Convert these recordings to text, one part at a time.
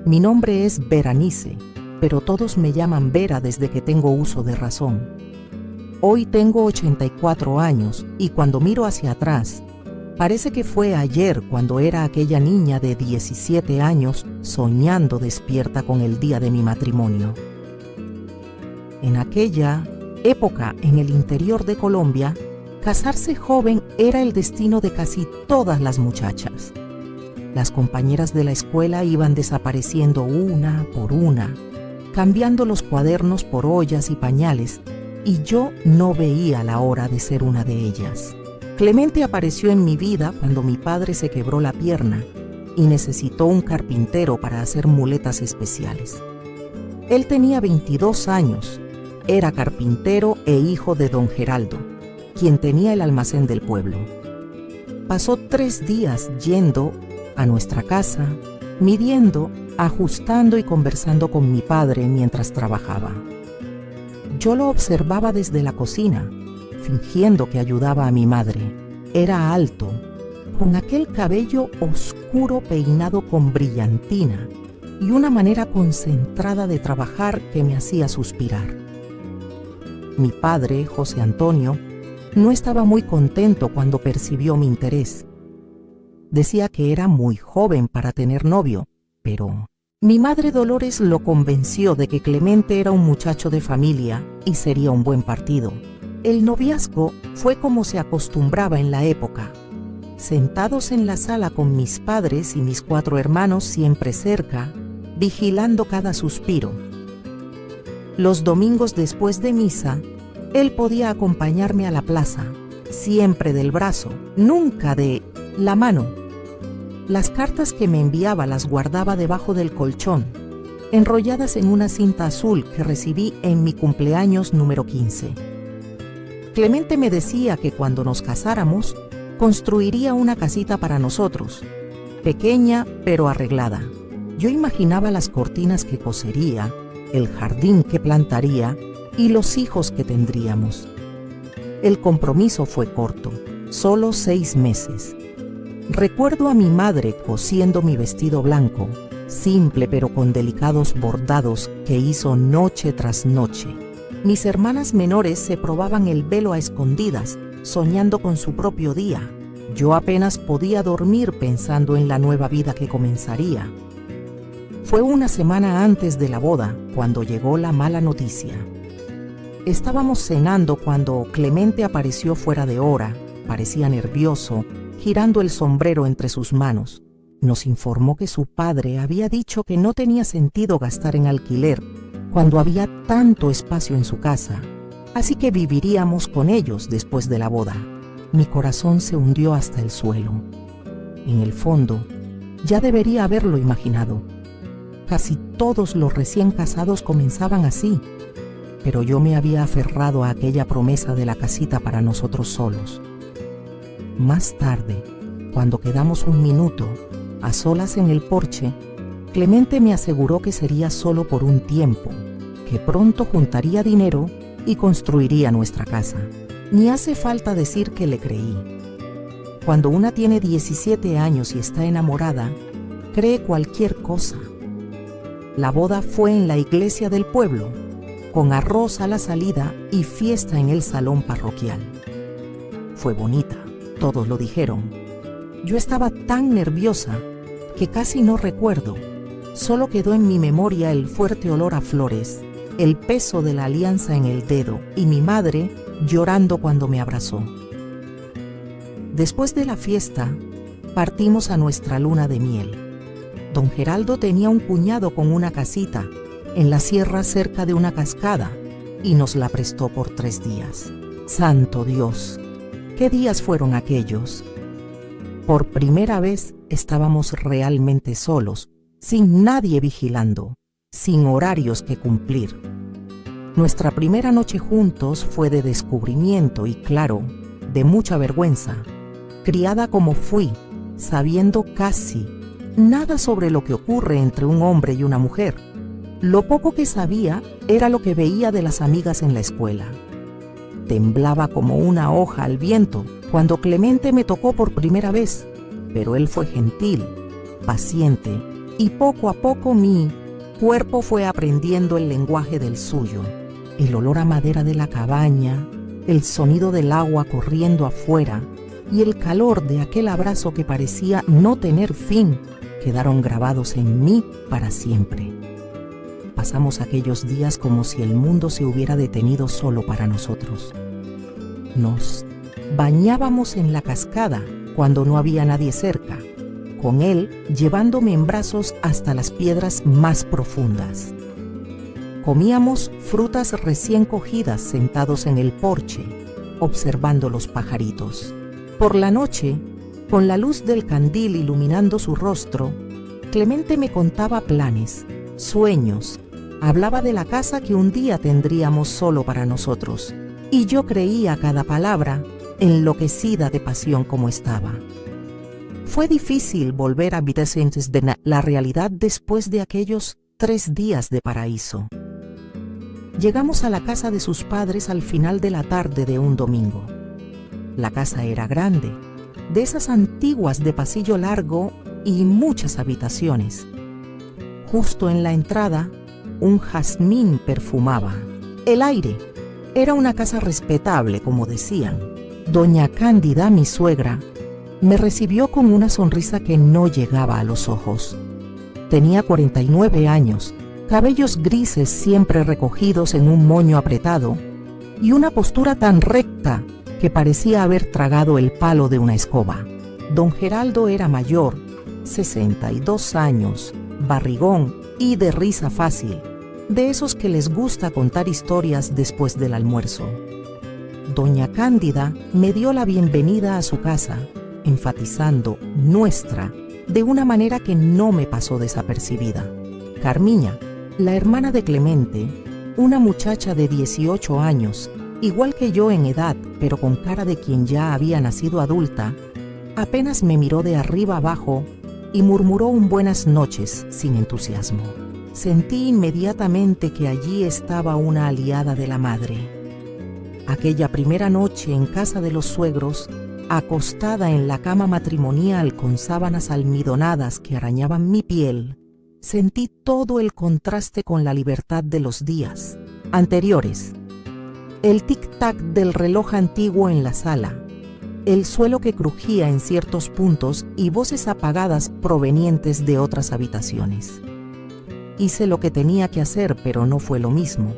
Mi nombre es Berenice, pero todos me llaman Vera desde que tengo uso de razón. Hoy tengo 84 años y cuando miro hacia atrás, parece que fue ayer cuando era aquella niña de 17 años soñando despierta con el día de mi matrimonio. En aquella época, en el interior de Colombia, casarse joven era el destino de casi todas las muchachas. Las compañeras de la escuela iban desapareciendo una por una, cambiando los cuadernos por ollas y pañales, y yo no veía la hora de ser una de ellas. Clemente apareció en mi vida cuando mi padre se quebró la pierna y necesitó un carpintero para hacer muletas especiales. Él tenía 22 años, era carpintero e hijo de don Geraldo, quien tenía el almacén del pueblo. Pasó 3 días yendo a nuestra casa, midiendo, ajustando y conversando con mi padre mientras trabajaba. Yo lo observaba desde la cocina, fingiendo que ayudaba a mi madre. Era alto, con aquel cabello oscuro peinado con brillantina y una manera concentrada de trabajar que me hacía suspirar. Mi padre, José Antonio, no estaba muy contento cuando percibió mi interés. Decía que era muy joven para tener novio, pero mi madre Dolores lo convenció de que Clemente era un muchacho de familia y sería un buen partido. El noviazgo fue como se acostumbraba en la época, sentados en la sala con mis padres y mis 4 hermanos siempre cerca, vigilando cada suspiro. Los domingos después de misa, él podía acompañarme a la plaza, siempre del brazo, nunca de la mano. Las cartas que me enviaba las guardaba debajo del colchón, enrolladas en una cinta azul que recibí en mi cumpleaños número 15. Clemente me decía que cuando nos casáramos, construiría una casita para nosotros, pequeña pero arreglada. Yo imaginaba las cortinas que cosería, el jardín que plantaría y los hijos que tendríamos. El compromiso fue corto, solo 6 meses. Recuerdo a mi madre cosiendo mi vestido blanco, simple pero con delicados bordados que hizo noche tras noche. Mis hermanas menores se probaban el velo a escondidas, soñando con su propio día. Yo apenas podía dormir pensando en la nueva vida que comenzaría. Fue una semana antes de la boda cuando llegó la mala noticia. Estábamos cenando cuando Clemente apareció fuera de hora, parecía nervioso, girando el sombrero entre sus manos. Nos informó que su padre había dicho que no tenía sentido gastar en alquiler cuando había tanto espacio en su casa, así que viviríamos con ellos después de la boda. Mi corazón se hundió hasta el suelo. En el fondo, ya debería haberlo imaginado. Casi todos los recién casados comenzaban así, pero yo me había aferrado a aquella promesa de la casita para nosotros solos. Más tarde, cuando quedamos un minuto, a solas en el porche, Clemente me aseguró que sería solo por un tiempo, que pronto juntaría dinero y construiría nuestra casa. Ni hace falta decir que le creí. Cuando una tiene 17 años y está enamorada, cree cualquier cosa. La boda fue en la iglesia del pueblo, con arroz a la salida y fiesta en el salón parroquial. Fue bonita. Todos lo dijeron. Yo estaba tan nerviosa que casi no recuerdo. Solo quedó en mi memoria el fuerte olor a flores, el peso de la alianza en el dedo y mi madre llorando cuando me abrazó. Después de la fiesta, partimos a nuestra luna de miel. Don Geraldo tenía un cuñado con una casita en la sierra cerca de una cascada y nos la prestó por 3 días. ¡Santo Dios! ¿Qué días fueron aquellos? Por primera vez estábamos realmente solos, sin nadie vigilando, sin horarios que cumplir. Nuestra primera noche juntos fue de descubrimiento y, claro, de mucha vergüenza. Criada como fui, sabiendo casi nada sobre lo que ocurre entre un hombre y una mujer. Lo poco que sabía era lo que veía de las amigas en la escuela. Temblaba como una hoja al viento cuando Clemente me tocó por primera vez, pero él fue gentil, paciente y poco a poco mi cuerpo fue aprendiendo el lenguaje del suyo. El olor a madera de la cabaña, el sonido del agua corriendo afuera y el calor de aquel abrazo que parecía no tener fin quedaron grabados en mí para siempre. Pasamos aquellos días como si el mundo se hubiera detenido solo para nosotros. Nos bañábamos en la cascada cuando no había nadie cerca, con él llevándome en brazos hasta las piedras más profundas. Comíamos frutas recién cogidas sentados en el porche, observando los pajaritos. Por la noche, con la luz del candil iluminando su rostro, Clemente me contaba planes, sueños, hablaba de la casa que un día tendríamos solo para nosotros, y yo creía cada palabra, enloquecida de pasión como estaba. Fue difícil volver a Vitescentes de la realidad después de aquellos 3 días de paraíso. Llegamos a la casa de sus padres al final de la tarde de un domingo. La casa era grande, de esas antiguas de pasillo largo y muchas habitaciones. Justo en la entrada, un jazmín perfumaba. El aire. Era una casa respetable, como decían. Doña Cándida, mi suegra, me recibió con una sonrisa que no llegaba a los ojos. Tenía 49 años, cabellos grises siempre recogidos en un moño apretado y una postura tan recta que parecía haber tragado el palo de una escoba. Don Geraldo era mayor, 62 años, barrigón y de risa fácil, de esos que les gusta contar historias después del almuerzo. Doña Cándida me dio la bienvenida a su casa, enfatizando nuestra, de una manera que no me pasó desapercibida. Carmiña, la hermana de Clemente, una muchacha de 18 años, igual que yo en edad, pero con cara de quien ya había nacido adulta, apenas me miró de arriba abajo y murmuró un buenas noches sin entusiasmo. Sentí inmediatamente que allí estaba una aliada de la madre. Aquella primera noche en casa de los suegros, acostada en la cama matrimonial con sábanas almidonadas que arañaban mi piel, sentí todo el contraste con la libertad de los días anteriores. El tic-tac del reloj antiguo en la sala, el suelo que crujía en ciertos puntos y voces apagadas provenientes de otras habitaciones. Hice lo que tenía que hacer, pero no fue lo mismo.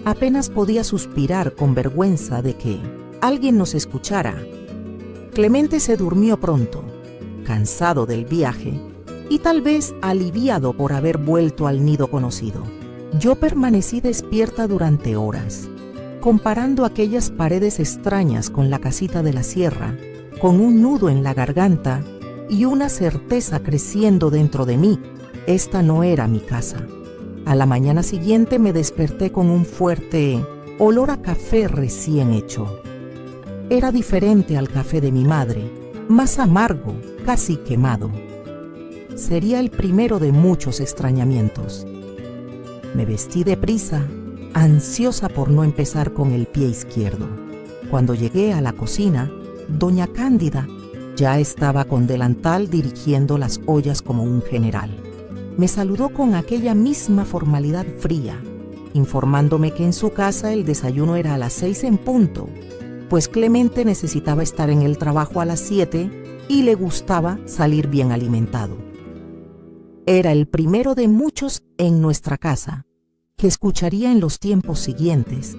Apenas podía suspirar con vergüenza de que alguien nos escuchara. Clemente se durmió pronto, cansado del viaje y tal vez aliviado por haber vuelto al nido conocido. Yo permanecí despierta durante horas, comparando aquellas paredes extrañas con la casita de la sierra, con un nudo en la garganta y una certeza creciendo dentro de mí. Esta no era mi casa. A la mañana siguiente me desperté con un fuerte olor a café recién hecho. Era diferente al café de mi madre, más amargo, casi quemado. Sería el primero de muchos extrañamientos. Me vestí deprisa, ansiosa por no empezar con el pie izquierdo. Cuando llegué a la cocina, doña Cándida ya estaba con delantal dirigiendo las ollas como un general. Me saludó con aquella misma formalidad fría, informándome que en su casa el desayuno era a las 6 en punto, pues Clemente necesitaba estar en el trabajo a las 7 y le gustaba salir bien alimentado. Era el primero de muchos en nuestra casa, que escucharía en los tiempos siguientes,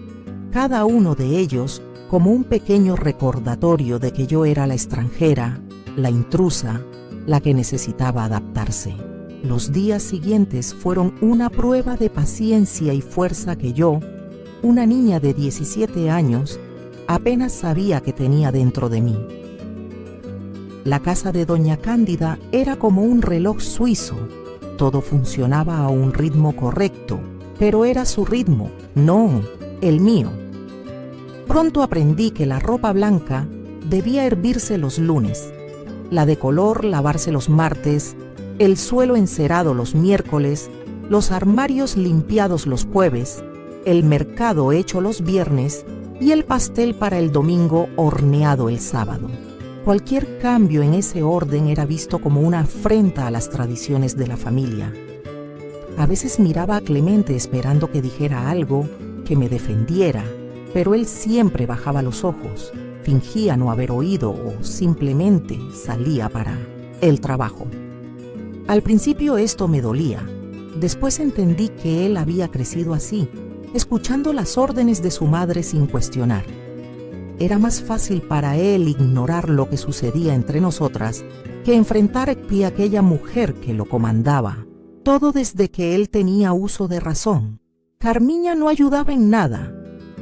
cada uno de ellos como un pequeño recordatorio de que yo era la extranjera, la intrusa, la que necesitaba adaptarse. Los días siguientes fueron una prueba de paciencia y fuerza que yo, una niña de 17 años, apenas sabía que tenía dentro de mí. La casa de doña Cándida era como un reloj suizo. Todo funcionaba a un ritmo correcto, pero era su ritmo, no el mío. Pronto aprendí que la ropa blanca debía hervirse los lunes, la de color lavarse los martes, el suelo encerado los miércoles, los armarios limpiados los jueves, el mercado hecho los viernes y el pastel para el domingo horneado el sábado. Cualquier cambio en ese orden era visto como una afrenta a las tradiciones de la familia. A veces miraba a Clemente esperando que dijera algo, que me defendiera, pero él siempre bajaba los ojos, fingía no haber oído o simplemente salía para el trabajo. Al principio esto me dolía. Después entendí que él había crecido así, escuchando las órdenes de su madre sin cuestionar. Era más fácil para él ignorar lo que sucedía entre nosotras que enfrentar a aquella mujer que lo comandaba. Todo desde que él tenía uso de razón. Carmiña no ayudaba en nada.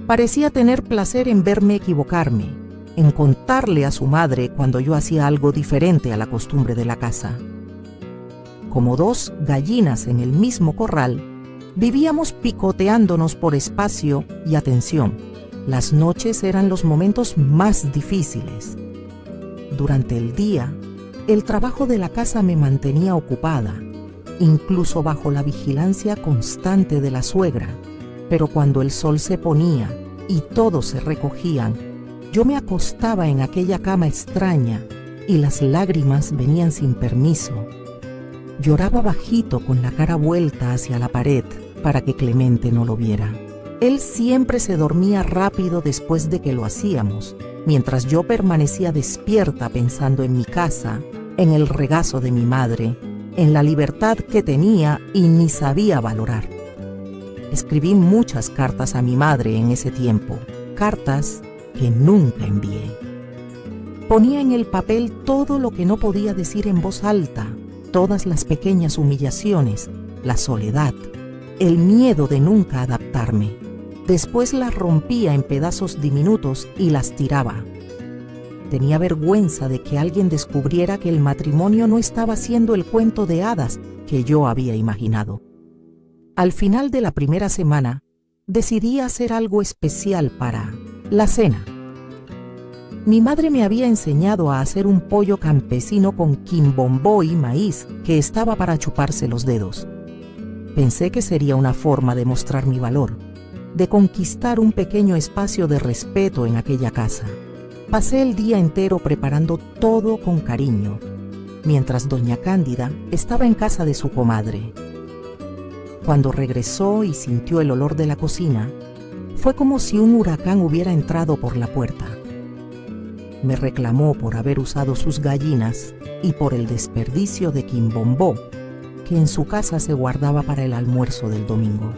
Parecía tener placer en verme equivocarme, en contarle a su madre cuando yo hacía algo diferente a la costumbre de la casa. Como dos gallinas en el mismo corral, vivíamos picoteándonos por espacio y atención. Las noches eran los momentos más difíciles. Durante el día, el trabajo de la casa me mantenía ocupada, incluso bajo la vigilancia constante de la suegra. Pero cuando el sol se ponía y todos se recogían, yo me acostaba en aquella cama extraña y las lágrimas venían sin permiso. Lloraba bajito con la cara vuelta hacia la pared para que Clemente no lo viera. Él siempre se dormía rápido después de que lo hacíamos, mientras yo permanecía despierta pensando en mi casa, en el regazo de mi madre, en la libertad que tenía y ni sabía valorar. Escribí muchas cartas a mi madre en ese tiempo, cartas que nunca envié. Ponía en el papel todo lo que no podía decir en voz alta, todas las pequeñas humillaciones, la soledad, el miedo de nunca adaptarme. Después las rompía en pedazos diminutos y las tiraba. Tenía vergüenza de que alguien descubriera que el matrimonio no estaba siendo el cuento de hadas que yo había imaginado. Al final de la primera semana, decidí hacer algo especial para la cena. Mi madre me había enseñado a hacer un pollo campesino con quimbombó y maíz que estaba para chuparse los dedos. Pensé que sería una forma de mostrar mi valor, de conquistar un pequeño espacio de respeto en aquella casa. Pasé el día entero preparando todo con cariño, mientras doña Cándida estaba en casa de su comadre. Cuando regresó y sintió el olor de la cocina, fue como si un huracán hubiera entrado por la puerta. Me reclamó por haber usado sus gallinas y por el desperdicio de quimbombó que en su casa se guardaba para el almuerzo del domingo.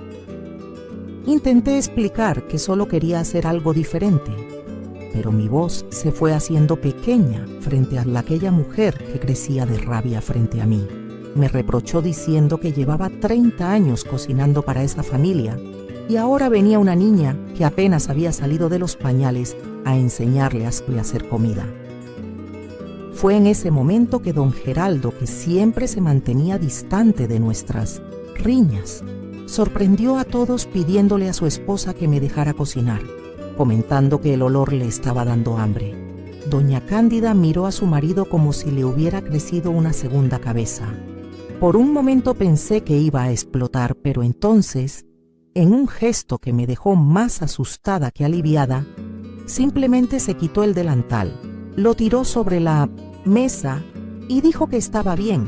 Intenté explicar que solo quería hacer algo diferente, pero mi voz se fue haciendo pequeña frente a aquella mujer que crecía de rabia frente a mí. Me reprochó diciendo que llevaba 30 años cocinando para esa familia y ahora venía una niña que apenas había salido de los pañales a enseñarle a hacer comida. Fue en ese momento que don Geraldo, que siempre se mantenía distante de nuestras riñas, sorprendió a todos pidiéndole a su esposa que me dejara cocinar, comentando que el olor le estaba dando hambre. Doña Cándida miró a su marido como si le hubiera crecido una segunda cabeza. Por un momento pensé que iba a explotar, pero entonces, en un gesto que me dejó más asustada que aliviada, simplemente se quitó el delantal, lo tiró sobre la mesa y dijo que estaba bien,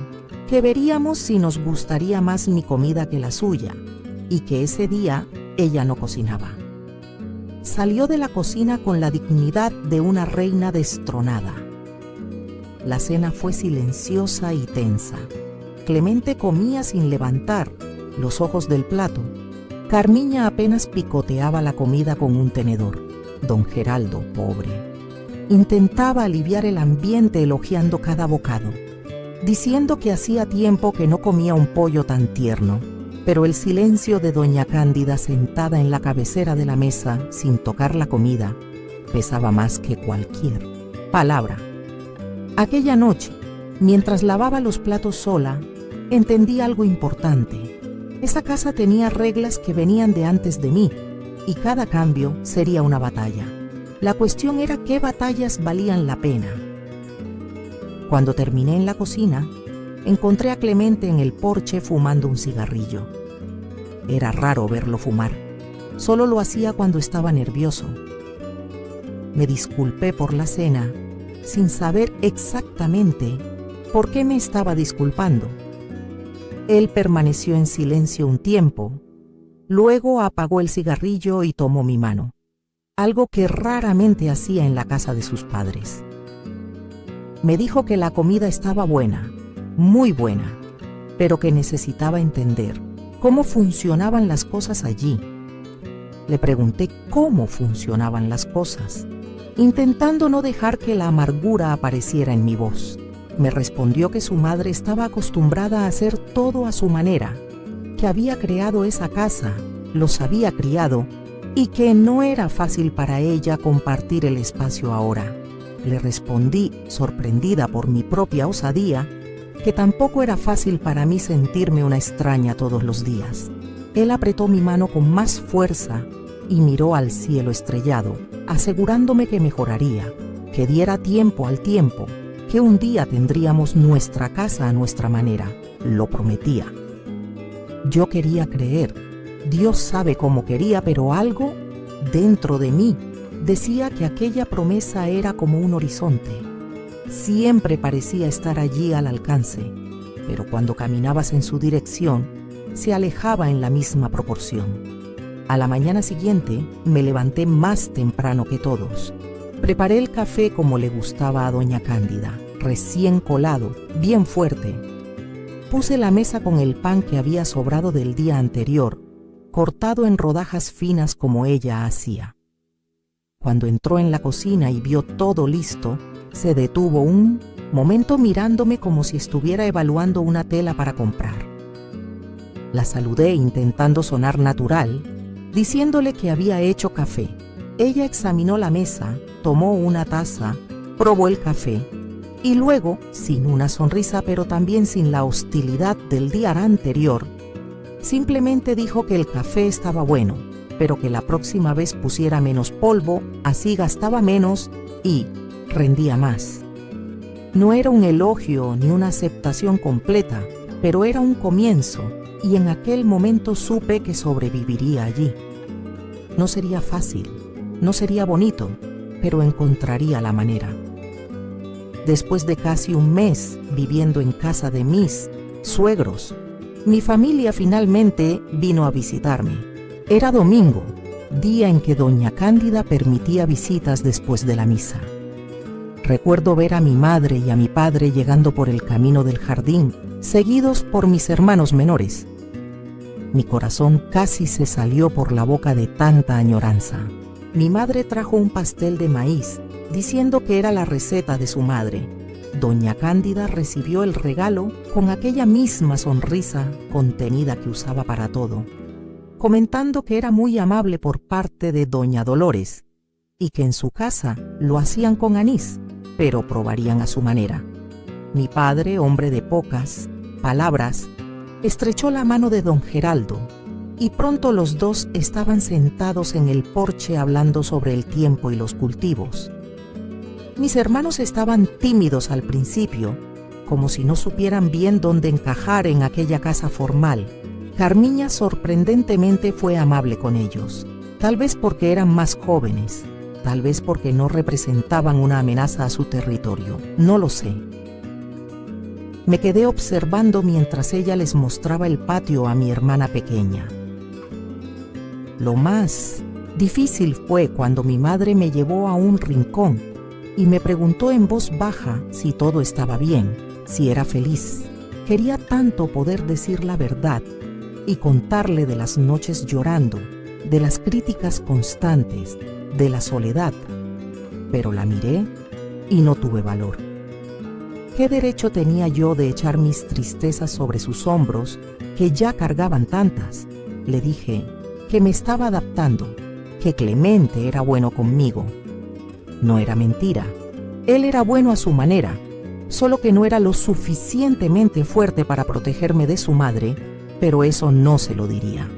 que veríamos si nos gustaría más mi comida que la suya, y que ese día ella no cocinaba. Salió de la cocina con la dignidad de una reina destronada. La cena fue silenciosa y tensa. Clemente comía sin levantar los ojos del plato. Carmiña apenas picoteaba la comida con un tenedor. Don Geraldo, pobre, intentaba aliviar el ambiente elogiando cada bocado, diciendo que hacía tiempo que no comía un pollo tan tierno, pero el silencio de doña Cándida sentada en la cabecera de la mesa sin tocar la comida pesaba más que cualquier palabra. Aquella noche, mientras lavaba los platos sola, entendí algo importante. Esa casa tenía reglas que venían de antes de mí, y cada cambio sería una batalla. La cuestión era qué batallas valían la pena. Cuando terminé en la cocina, encontré a Clemente en el porche fumando un cigarrillo. Era raro verlo fumar. Solo lo hacía cuando estaba nervioso. Me disculpé por la cena, sin saber exactamente por qué me estaba disculpando. Él permaneció en silencio un tiempo, luego apagó el cigarrillo y tomó mi mano, algo que raramente hacía en la casa de sus padres. Me dijo que la comida estaba buena, muy buena, pero que necesitaba entender cómo funcionaban las cosas allí. Le pregunté cómo funcionaban las cosas, intentando no dejar que la amargura apareciera en mi voz. Me respondió que su madre estaba acostumbrada a hacer todo a su manera, que había creado esa casa, los había criado, y que no era fácil para ella compartir el espacio ahora. Le respondí, sorprendida por mi propia osadía, que tampoco era fácil para mí sentirme una extraña todos los días. Él apretó mi mano con más fuerza y miró al cielo estrellado, asegurándome que mejoraría, que diera tiempo al tiempo, que un día tendríamos nuestra casa a nuestra manera. Lo prometía. Yo quería creer. Dios sabe cómo quería, pero algo dentro de mí decía que aquella promesa era como un horizonte. Siempre parecía estar allí al alcance, pero cuando caminabas en su dirección, se alejaba en la misma proporción. A la mañana siguiente me levanté más temprano que todos. Preparé el café como le gustaba a doña Cándida, recién colado, bien fuerte. Puse la mesa con el pan que había sobrado del día anterior, cortado en rodajas finas como ella hacía. Cuando entró en la cocina y vio todo listo, se detuvo un momento mirándome como si estuviera evaluando una tela para comprar. La saludé intentando sonar natural, diciéndole que había hecho café. Ella examinó la mesa, tomó una taza, probó el café y luego, sin una sonrisa pero también sin la hostilidad del día anterior, simplemente dijo que el café estaba bueno, pero que la próxima vez pusiera menos polvo, así gastaba menos y rendía más. No era un elogio ni una aceptación completa, pero era un comienzo, y en aquel momento supe que sobreviviría allí. No sería fácil, no sería bonito, pero encontraría la manera. Después de casi un mes viviendo en casa de mis suegros, mi familia finalmente vino a visitarme. Era domingo, día en que doña Cándida permitía visitas después de la misa. Recuerdo ver a mi madre y a mi padre llegando por el camino del jardín, seguidos por mis hermanos menores. Mi corazón casi se salió por la boca de tanta añoranza. Mi madre trajo un pastel de maíz, diciendo que era la receta de su madre. Doña Cándida recibió el regalo con aquella misma sonrisa contenida que usaba para todo, comentando que era muy amable por parte de doña Dolores y que en su casa lo hacían con anís, pero probarían a su manera. Mi padre, hombre de pocas palabras, estrechó la mano de don Geraldo y pronto los dos estaban sentados en el porche hablando sobre el tiempo y los cultivos. Mis hermanos estaban tímidos al principio, como si no supieran bien dónde encajar en aquella casa formal. Carmiña sorprendentemente fue amable con ellos, tal vez porque eran más jóvenes, tal vez porque no representaban una amenaza a su territorio, no lo sé. Me quedé observando mientras ella les mostraba el patio a mi hermana pequeña. Lo más difícil fue cuando mi madre me llevó a un rincón y me preguntó en voz baja si todo estaba bien, si era feliz. Quería tanto poder decir la verdad y contarle de las noches llorando, de las críticas constantes, de la soledad, pero la miré y no tuve valor. ¿Qué derecho tenía yo de echar mis tristezas sobre sus hombros, que ya cargaban tantas? Le dije que me estaba adaptando, que Clemente era bueno conmigo. No era mentira. Él era bueno a su manera, solo que no era lo suficientemente fuerte para protegerme de su madre, pero eso no se lo diría.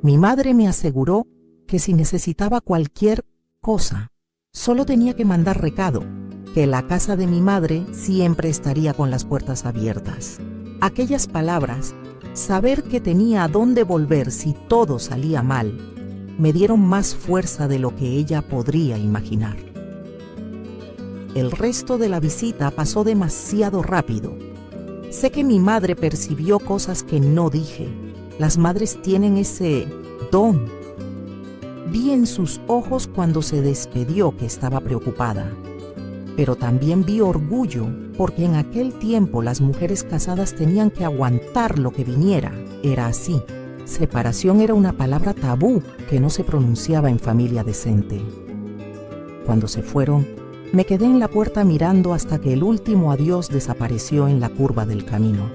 Mi madre me aseguró que si necesitaba cualquier cosa, solo tenía que mandar recado, que la casa de mi madre siempre estaría con las puertas abiertas. Aquellas palabras, saber que tenía a dónde volver si todo salía mal, me dieron más fuerza de lo que ella podría imaginar. el resto de la visita pasó demasiado rápido. Sé que mi madre percibió cosas que no dije. Las madres tienen ese don. Vi en sus ojos cuando se despidió que estaba preocupada. Pero también vi orgullo, porque en aquel tiempo las mujeres casadas tenían que aguantar lo que viniera. Era así. Separación era una palabra tabú que no se pronunciaba en familia decente. Cuando se fueron, me quedé en la puerta mirando hasta que el último adiós desapareció en la curva del camino.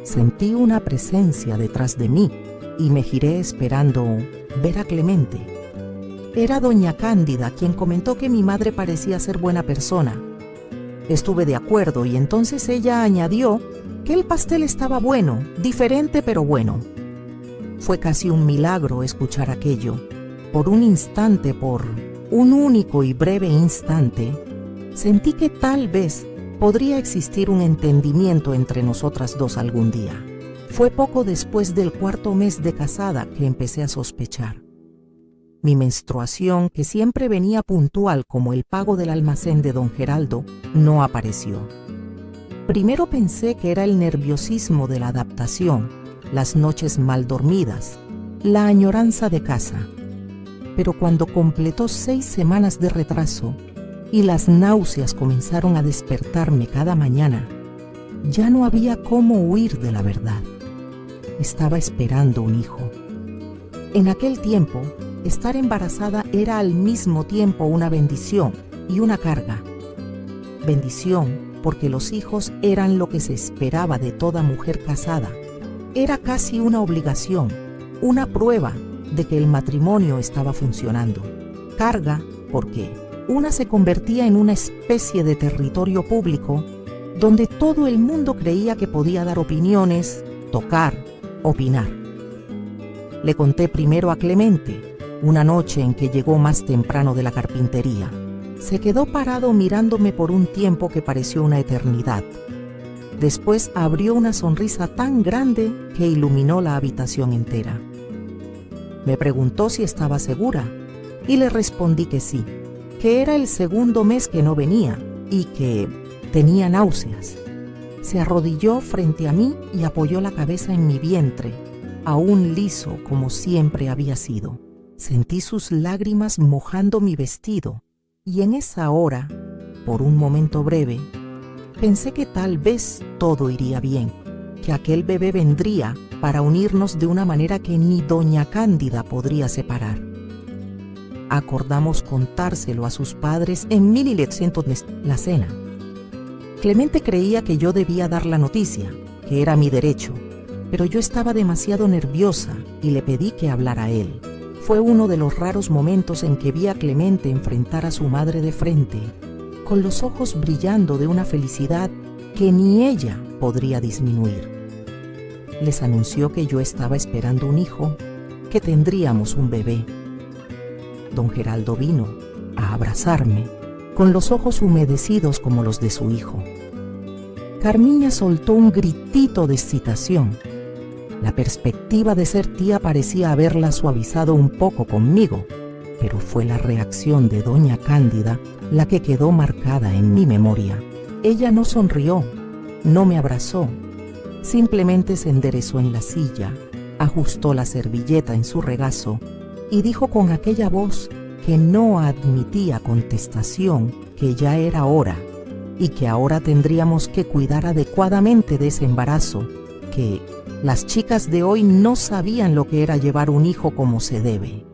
Sentí una presencia detrás de mí y me giré esperando ver a Clemente. Era doña Cándida quien comentó que mi madre parecía ser buena persona. Estuve de acuerdo y entonces ella añadió que el pastel estaba bueno, diferente pero bueno. Fue casi un milagro escuchar aquello. Por un instante, por un único y breve instante, sentí que tal vez podría existir un entendimiento entre nosotras dos algún día. Fue poco después del 4.º mes de casada que empecé a sospechar. Mi menstruación, que siempre venía puntual como el pago del almacén de don Geraldo, no apareció. Primero pensé que era el nerviosismo de la adaptación, las noches mal dormidas, la añoranza de casa. Pero cuando completó 6 semanas de retraso y las náuseas comenzaron a despertarme cada mañana, ya no había cómo huir de la verdad. Estaba esperando un hijo. En aquel tiempo, estar embarazada era al mismo tiempo una bendición y una carga. Bendición porque los hijos eran lo que se esperaba de toda mujer casada. Era casi una obligación, una prueba de que el matrimonio estaba funcionando. Carga porque una se convertía en una especie de territorio público donde todo el mundo creía que podía dar opiniones, tocar, opinar. Le conté primero a Clemente, una noche en que llegó más temprano de la carpintería. Se quedó parado mirándome por un tiempo que pareció una eternidad. Después abrió una sonrisa tan grande que iluminó la habitación entera. Me preguntó si estaba segura y le respondí que sí, que era el 2.º mes que no venía y que tenía náuseas. Se arrodilló frente a mí y apoyó la cabeza en mi vientre, aún liso como siempre había sido. Sentí sus lágrimas mojando mi vestido y en esa hora, por un momento breve, pensé que tal vez todo iría bien, que aquel bebé vendría para unirnos de una manera que ni doña Cándida podría separar. Acordamos contárselo a sus padres en 1700 la cena. Clemente creía que yo debía dar la noticia, que era mi derecho, pero yo estaba demasiado nerviosa y le pedí que hablara él. Fue uno de los raros momentos en que vi a Clemente enfrentar a su madre de frente, con los ojos brillando de una felicidad que ni ella podría disminuir. Les anunció que yo estaba esperando un hijo, que tendríamos un bebé. Don Geraldo vino a abrazarme, con los ojos humedecidos como los de su hijo. Carmiña soltó un gritito de excitación. La perspectiva de ser tía parecía haberla suavizado un poco conmigo, pero fue la reacción de doña Cándida la que quedó marcada en mi memoria. Ella no sonrió, no me abrazó, simplemente se enderezó en la silla, ajustó la servilleta en su regazo y dijo con aquella voz que no admitía contestación que ya era hora y que ahora tendríamos que cuidar adecuadamente de ese embarazo, que las chicas de hoy no sabían lo que era llevar un hijo como se debe.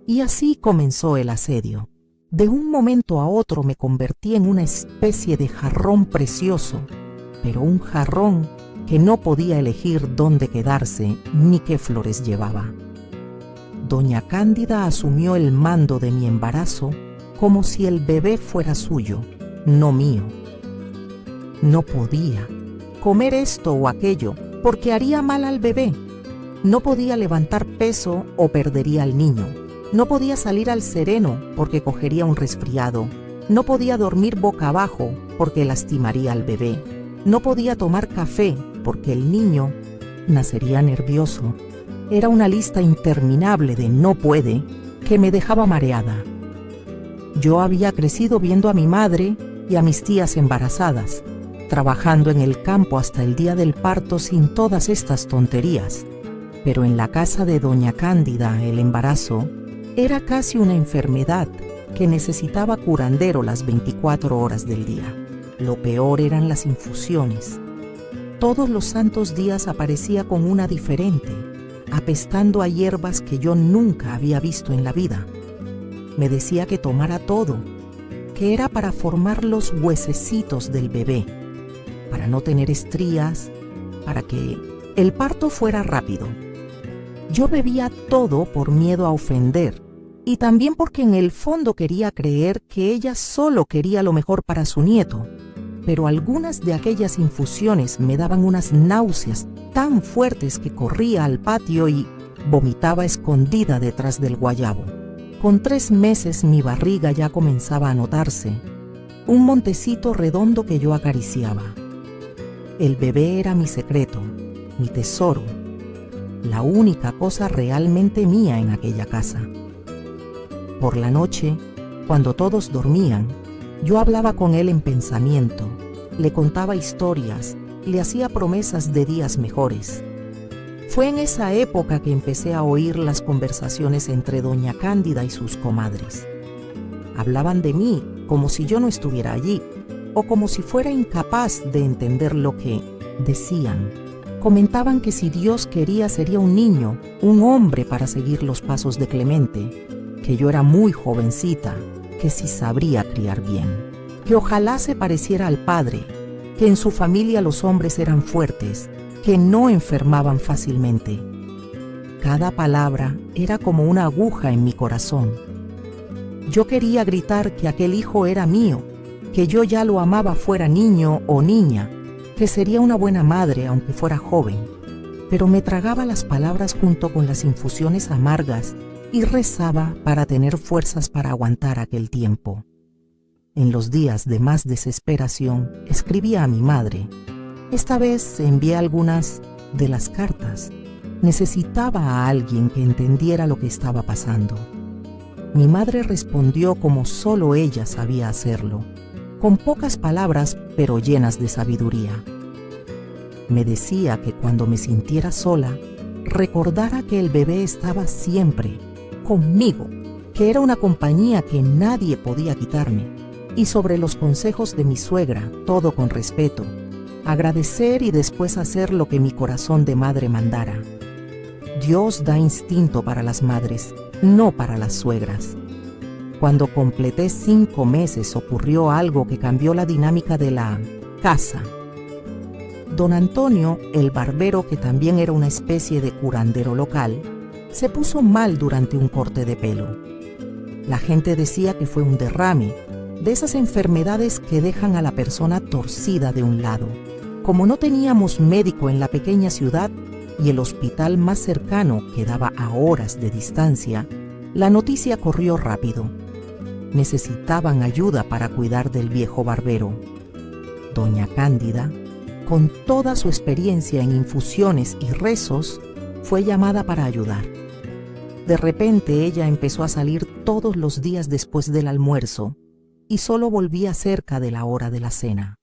Y así comenzó el asedio. De un momento a otro me convertí en una especie de jarrón precioso, pero un jarrón que no podía elegir dónde quedarse ni qué flores llevaba. Doña Cándida asumió el mando de mi embarazo como si el bebé fuera suyo, no mío. No podía comer esto o aquello porque haría mal al bebé. No podía levantar peso o perdería al niño. No podía salir al sereno porque cogería un resfriado. No podía dormir boca abajo porque lastimaría al bebé. No podía tomar café porque el niño nacería nervioso. Era una lista interminable de no puede que me dejaba mareada. Yo había crecido viendo a mi madre y a mis tías embarazadas, trabajando en el campo hasta el día del parto sin todas estas tonterías. Pero en la casa de doña Cándida el embarazo era casi una enfermedad que necesitaba curandero las 24 horas del día. Lo peor eran las infusiones. Todos los santos días aparecía con una diferente, apestando a hierbas que yo nunca había visto en la vida. Me decía que tomara todo, que era para formar los huesecitos del bebé, para no tener estrías, para que el parto fuera rápido. Yo bebía todo por miedo a ofender y también porque en el fondo quería creer que ella solo quería lo mejor para su nieto. Pero algunas de aquellas infusiones me daban unas náuseas tan fuertes que corría al patio y vomitaba escondida detrás del guayabo. Con 3 meses mi barriga ya comenzaba a notarse, un montecito redondo que yo acariciaba. El bebé era mi secreto, mi tesoro, la única cosa realmente mía en aquella casa. Por la noche, cuando todos dormían, yo hablaba con él en pensamiento, le contaba historias, le hacía promesas de días mejores. Fue en esa época que empecé a oír las conversaciones entre doña Cándida y sus comadres. Hablaban de mí como si yo no estuviera allí, o como si fuera incapaz de entender lo que decían. Comentaban que si Dios quería sería un niño, un hombre para seguir los pasos de Clemente, que yo era muy jovencita, que sí sabría criar bien, que ojalá se pareciera al padre, que en su familia los hombres eran fuertes, que no enfermaban fácilmente. Cada palabra era como una aguja en mi corazón. Yo quería gritar que aquel hijo era mío, que yo ya lo amaba fuera niño o niña, que sería una buena madre aunque fuera joven, pero me tragaba las palabras junto con las infusiones amargas y rezaba para tener fuerzas para aguantar aquel tiempo. En los días de más desesperación, escribía a mi madre. Esta vez envié algunas de las cartas. Necesitaba a alguien que entendiera lo que estaba pasando. Mi madre respondió como solo ella sabía hacerlo, con pocas palabras pero llenas de sabiduría. Me decía que cuando me sintiera sola, recordara que el bebé estaba siempre conmigo, que era una compañía que nadie podía quitarme, y sobre los consejos de mi suegra, todo con respeto, agradecer y después hacer lo que mi corazón de madre mandara. Dios da instinto para las madres, no para las suegras. Cuando completé 5 meses ocurrió algo que cambió la dinámica de la casa. Don Antonio, el barbero, que también era una especie de curandero local, se puso mal durante un corte de pelo. La gente decía que fue un derrame, de esas enfermedades que dejan a la persona torcida de un lado. Como no teníamos médico en la pequeña ciudad y el hospital más cercano quedaba a horas de distancia, la noticia corrió rápido. Necesitaban ayuda para cuidar del viejo barbero. Doña Cándida, con toda su experiencia en infusiones y rezos, fue llamada para ayudar. De repente ella empezó a salir todos los días después del almuerzo y solo volvía cerca de la hora de la cena.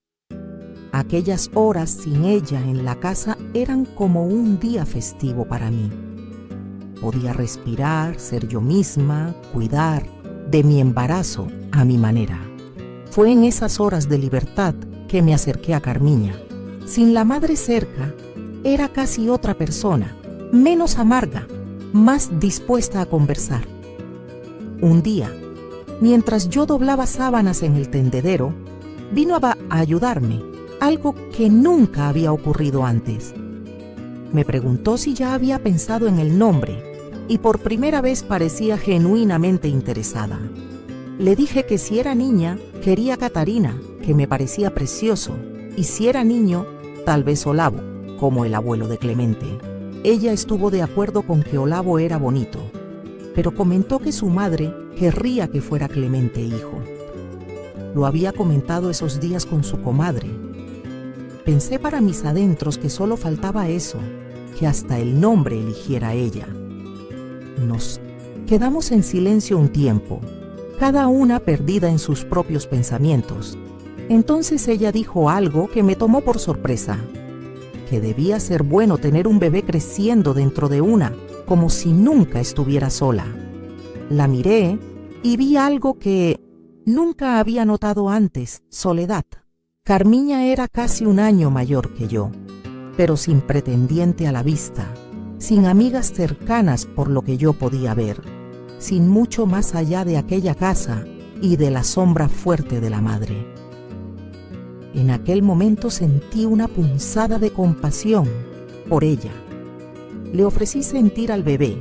Aquellas horas sin ella en la casa eran como un día festivo para mí. Podía respirar, ser yo misma, cuidar de mi embarazo a mi manera. Fue en esas horas de libertad que me acerqué a Carmiña. Sin la madre cerca, era casi otra persona, menos amarga, más dispuesta a conversar. Un día, mientras yo doblaba sábanas en el tendedero, vino a ayudarme, algo que nunca había ocurrido antes. Me preguntó si ya había pensado en el nombre y por primera vez parecía genuinamente interesada. Le dije que si era niña, quería Catarina, que me parecía precioso, y si era niño, tal vez Olavo, como el abuelo de Clemente. Ella estuvo de acuerdo con que Olavo era bonito, pero comentó que su madre querría que fuera Clemente hijo. Lo había comentado esos días con su comadre. Pensé para mis adentros que solo faltaba eso, que hasta el nombre eligiera ella. Nos quedamos en silencio un tiempo. cada una perdida en sus propios pensamientos. Entonces ella dijo algo que me tomó por sorpresa, que debía ser bueno tener un bebé creciendo dentro de una, como si nunca estuviera sola. La miré y vi algo que nunca había notado antes: soledad. Carmiña era casi un año mayor que yo, pero sin pretendiente a la vista, sin amigas cercanas por lo que yo podía ver, sin mucho más allá de aquella casa y de la sombra fuerte de la madre. En aquel momento sentí una punzada de compasión por ella. Le ofrecí sentir al bebé,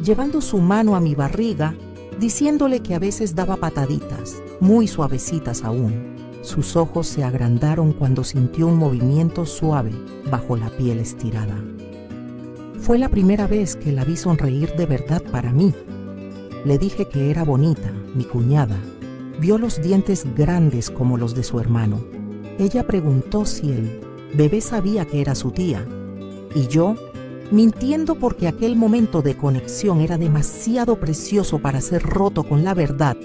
llevando su mano a mi barriga, diciéndole que a veces daba pataditas, muy suavecitas aún. Sus ojos se agrandaron cuando sintió un movimiento suave bajo la piel estirada. Fue la primera vez que la vi sonreír de verdad para mí. Le dije que era bonita, mi cuñada. Vio los dientes grandes como los de su hermano. Ella preguntó si el bebé sabía que era su tía. Y yo, mintiendo porque aquel momento de conexión era demasiado precioso para ser roto con la verdad,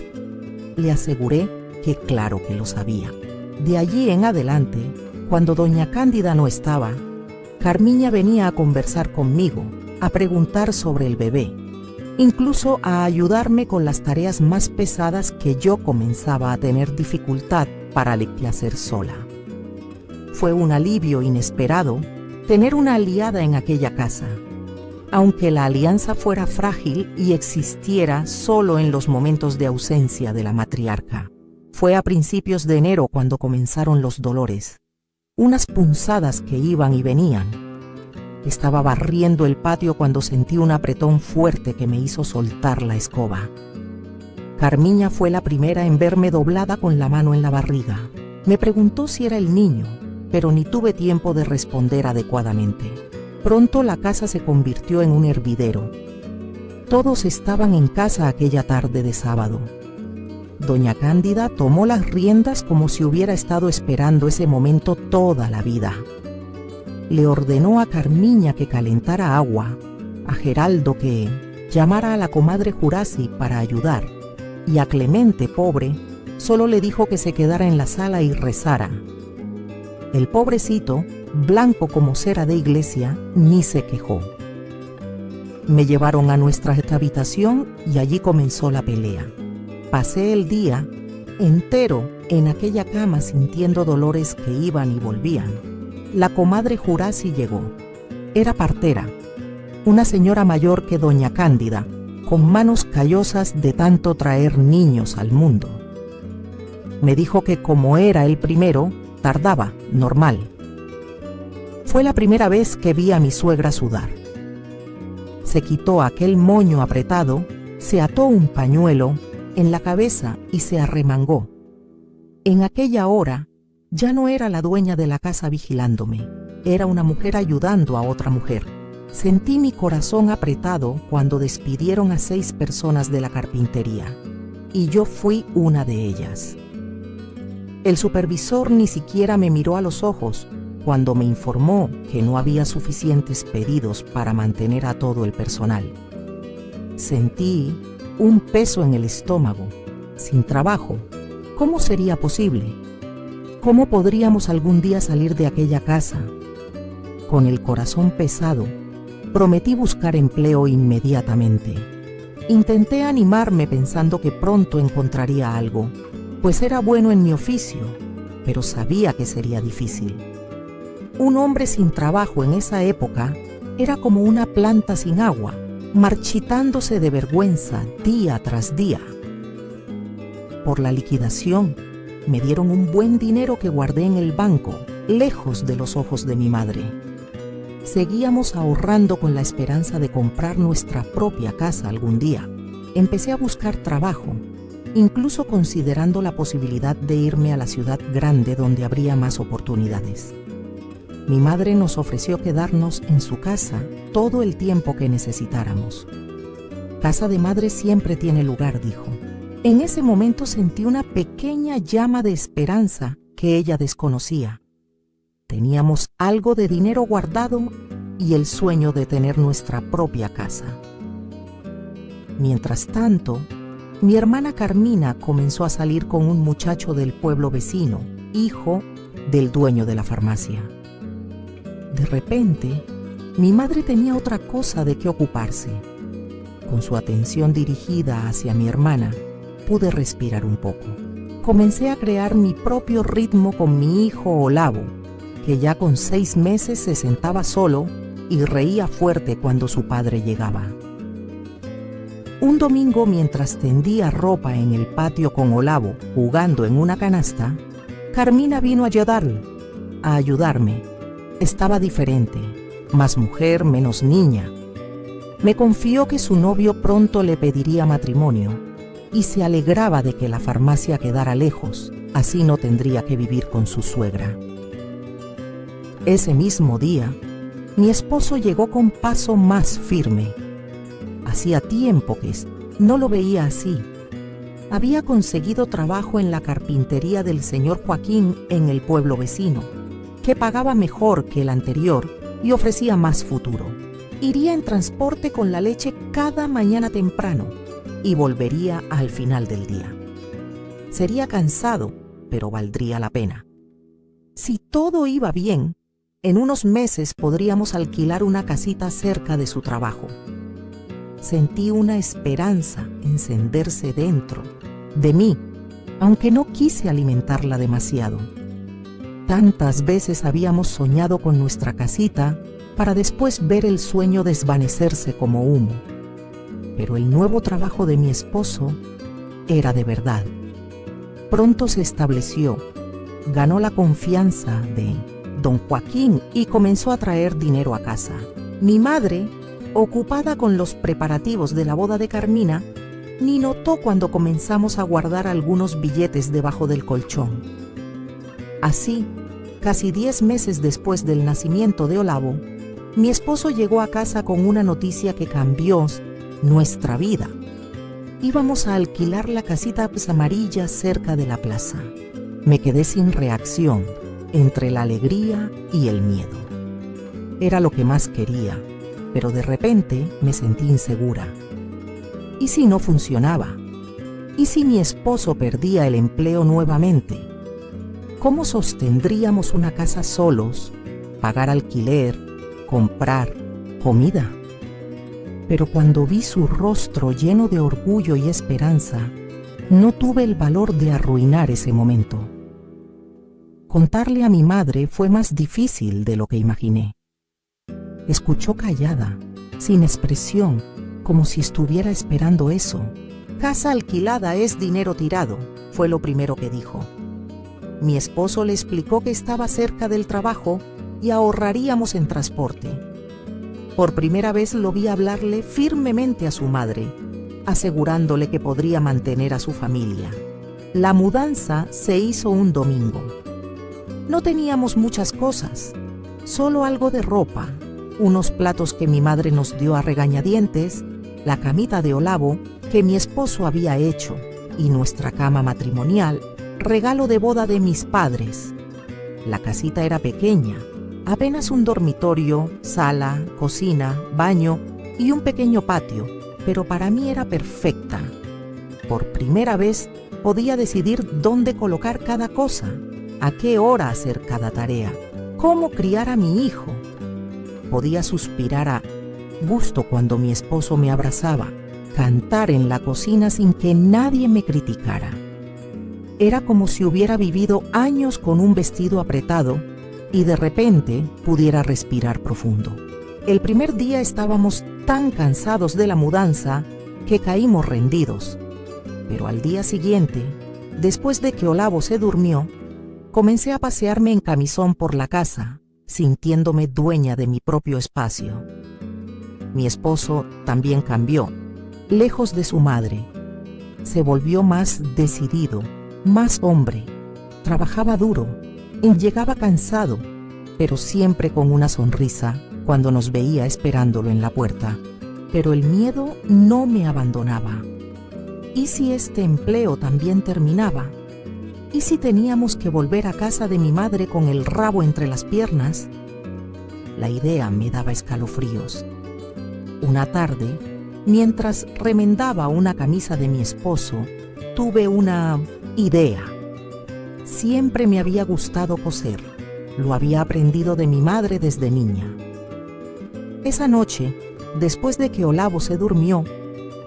le aseguré que claro que lo sabía. De allí en adelante, cuando doña Cándida no estaba, Carmiña venía a conversar conmigo, a preguntar sobre el bebé, incluso a ayudarme con las tareas más pesadas que yo comenzaba a tener dificultad para hacer sola. Fue un alivio inesperado tener una aliada en aquella casa, aunque la alianza fuera frágil y existiera solo en los momentos de ausencia de la matriarca. Fue a principios de enero cuando comenzaron los dolores, unas punzadas que iban y venían. Estaba barriendo el patio cuando sentí un apretón fuerte que me hizo soltar la escoba. Carmiña fue la primera en verme doblada con la mano en la barriga. Me preguntó si era el niño, pero ni tuve tiempo de responder adecuadamente. Pronto la casa se convirtió en un hervidero. Todos estaban en casa aquella tarde de sábado. Doña Cándida tomó las riendas como si hubiera estado esperando ese momento toda la vida. Le ordenó a Carmiña que calentara agua, a Geraldo que llamara a la comadre Jurasi para ayudar, y a Clemente, pobre, solo le dijo que se quedara en la sala y rezara. El pobrecito, blanco como cera de iglesia, ni se quejó. Me llevaron a nuestra habitación y allí comenzó la pelea. Pasé el día entero en aquella cama sintiendo dolores que iban y volvían. La comadre Jurasi llegó. Era partera, una señora mayor que doña Cándida, con manos callosas de tanto traer niños al mundo. Me dijo que como era el primero, tardaba, normal. Fue la primera vez que vi a mi suegra sudar. Se quitó aquel moño apretado, se ató un pañuelo en la cabeza y se arremangó. En aquella hora ya no era la dueña de la casa vigilándome, era una mujer ayudando a otra mujer. Sentí mi corazón apretado cuando despidieron a 6 personas de la carpintería, y yo fui una de ellas. El supervisor ni siquiera me miró a los ojos cuando me informó que no había suficientes pedidos para mantener a todo el personal. Sentí un peso en el estómago. Sin trabajo, ¿cómo sería posible? ¿Cómo podríamos algún día salir de aquella casa? Con el corazón pesado, prometí buscar empleo inmediatamente. Intenté animarme pensando que pronto encontraría algo, pues era bueno en mi oficio, pero sabía que sería difícil. Un hombre sin trabajo en esa época era como una planta sin agua, marchitándose de vergüenza día tras día. Por la liquidación, me dieron un buen dinero que guardé en el banco, lejos de los ojos de mi madre. Seguíamos ahorrando con la esperanza de comprar nuestra propia casa algún día. Empecé a buscar trabajo, incluso considerando la posibilidad de irme a la ciudad grande donde habría más oportunidades. Mi madre nos ofreció quedarnos en su casa todo el tiempo que necesitáramos. Casa de madre siempre tiene lugar, dijo. En ese momento sentí una pequeña llama de esperanza que ella desconocía. Teníamos algo de dinero guardado y el sueño de tener nuestra propia casa. Mientras tanto, mi hermana Carmina comenzó a salir con un muchacho del pueblo vecino, hijo del dueño de la farmacia. De repente, mi madre tenía otra cosa de qué ocuparse. Con su atención dirigida hacia mi hermana, pude respirar un poco. Comencé a crear mi propio ritmo con mi hijo Olavo, que ya con 6 meses se sentaba solo y reía fuerte cuando su padre llegaba. Un domingo, mientras tendía ropa en el patio con Olavo jugando en una canasta, Carmina vino a ayudarme. Estaba diferente, más mujer, menos niña. Me confió que su novio pronto le pediría matrimonio y se alegraba de que la farmacia quedara lejos, así no tendría que vivir con su suegra. Ese mismo día, mi esposo llegó con paso más firme. Hacía tiempo que no lo veía así. Había conseguido trabajo en la carpintería del señor Joaquín en el pueblo vecino, que pagaba mejor que el anterior y ofrecía más futuro. Iría en transporte con la leche cada mañana temprano y volvería al final del día. Sería cansado, pero valdría la pena. Si todo iba bien, en unos meses podríamos alquilar una casita cerca de su trabajo. Sentí una esperanza encenderse dentro de mí, aunque no quise alimentarla demasiado. Tantas veces habíamos soñado con nuestra casita para después ver el sueño desvanecerse como humo. Pero el nuevo trabajo de mi esposo era de verdad. Pronto se estableció, ganó la confianza de don Joaquín y comenzó a traer dinero a casa. Mi madre, ocupada con los preparativos de la boda de Carmina, ni notó cuando comenzamos a guardar algunos billetes debajo del colchón. Así, casi 10 meses después del nacimiento de Olavo, mi esposo llegó a casa con una noticia que cambió nuestra vida. Íbamos a alquilar la casita amarilla cerca de la plaza. Me quedé sin reacción, entre la alegría y el miedo. Era lo que más quería, pero de repente me sentí insegura. ¿Y si no funcionaba? ¿Y si mi esposo perdía el empleo nuevamente? ¿Cómo sostendríamos una casa solos, pagar alquiler, comprar comida? Pero cuando vi su rostro lleno de orgullo y esperanza, no tuve el valor de arruinar ese momento. Contarle a mi madre fue más difícil de lo que imaginé. Escuchó callada, sin expresión, como si estuviera esperando eso. Casa alquilada es dinero tirado, fue lo primero que dijo. Mi esposo le explicó que estaba cerca del trabajo y ahorraríamos en transporte. Por primera vez lo vi hablarle firmemente a su madre, asegurándole que podría mantener a su familia. La mudanza se hizo un domingo. No teníamos muchas cosas, solo algo de ropa, unos platos que mi madre nos dio a regañadientes, la camita de Olavo que mi esposo había hecho y nuestra cama matrimonial, regalo de boda de mis padres. La casita era pequeña, apenas un dormitorio, sala, cocina, baño y un pequeño patio, pero para mí era perfecta. Por primera vez podía decidir dónde colocar cada cosa, a qué hora hacer cada tarea, cómo criar a mi hijo. Podía suspirar a gusto cuando mi esposo me abrazaba, cantar en la cocina sin que nadie me criticara. Era como si hubiera vivido años con un vestido apretado y de repente pudiera respirar profundo. El primer día estábamos tan cansados de la mudanza que caímos rendidos, pero al día siguiente, después de que Olavo se durmió, comencé a pasearme en camisón por la casa, sintiéndome dueña de mi propio espacio. Mi esposo también cambió, lejos de su madre. Se volvió más decidido, más hombre. Trabajaba duro, llegaba cansado, pero siempre con una sonrisa cuando nos veía esperándolo en la puerta. Pero el miedo no me abandonaba. ¿Y si este empleo también terminaba? ¿Y si teníamos que volver a casa de mi madre con el rabo entre las piernas? La idea me daba escalofríos. Una tarde, Mientras remendaba una camisa de mi esposo, tuve una idea. Siempre me había gustado coser. Lo había aprendido de mi madre desde niña. Esa noche, después de que Olavo se durmió,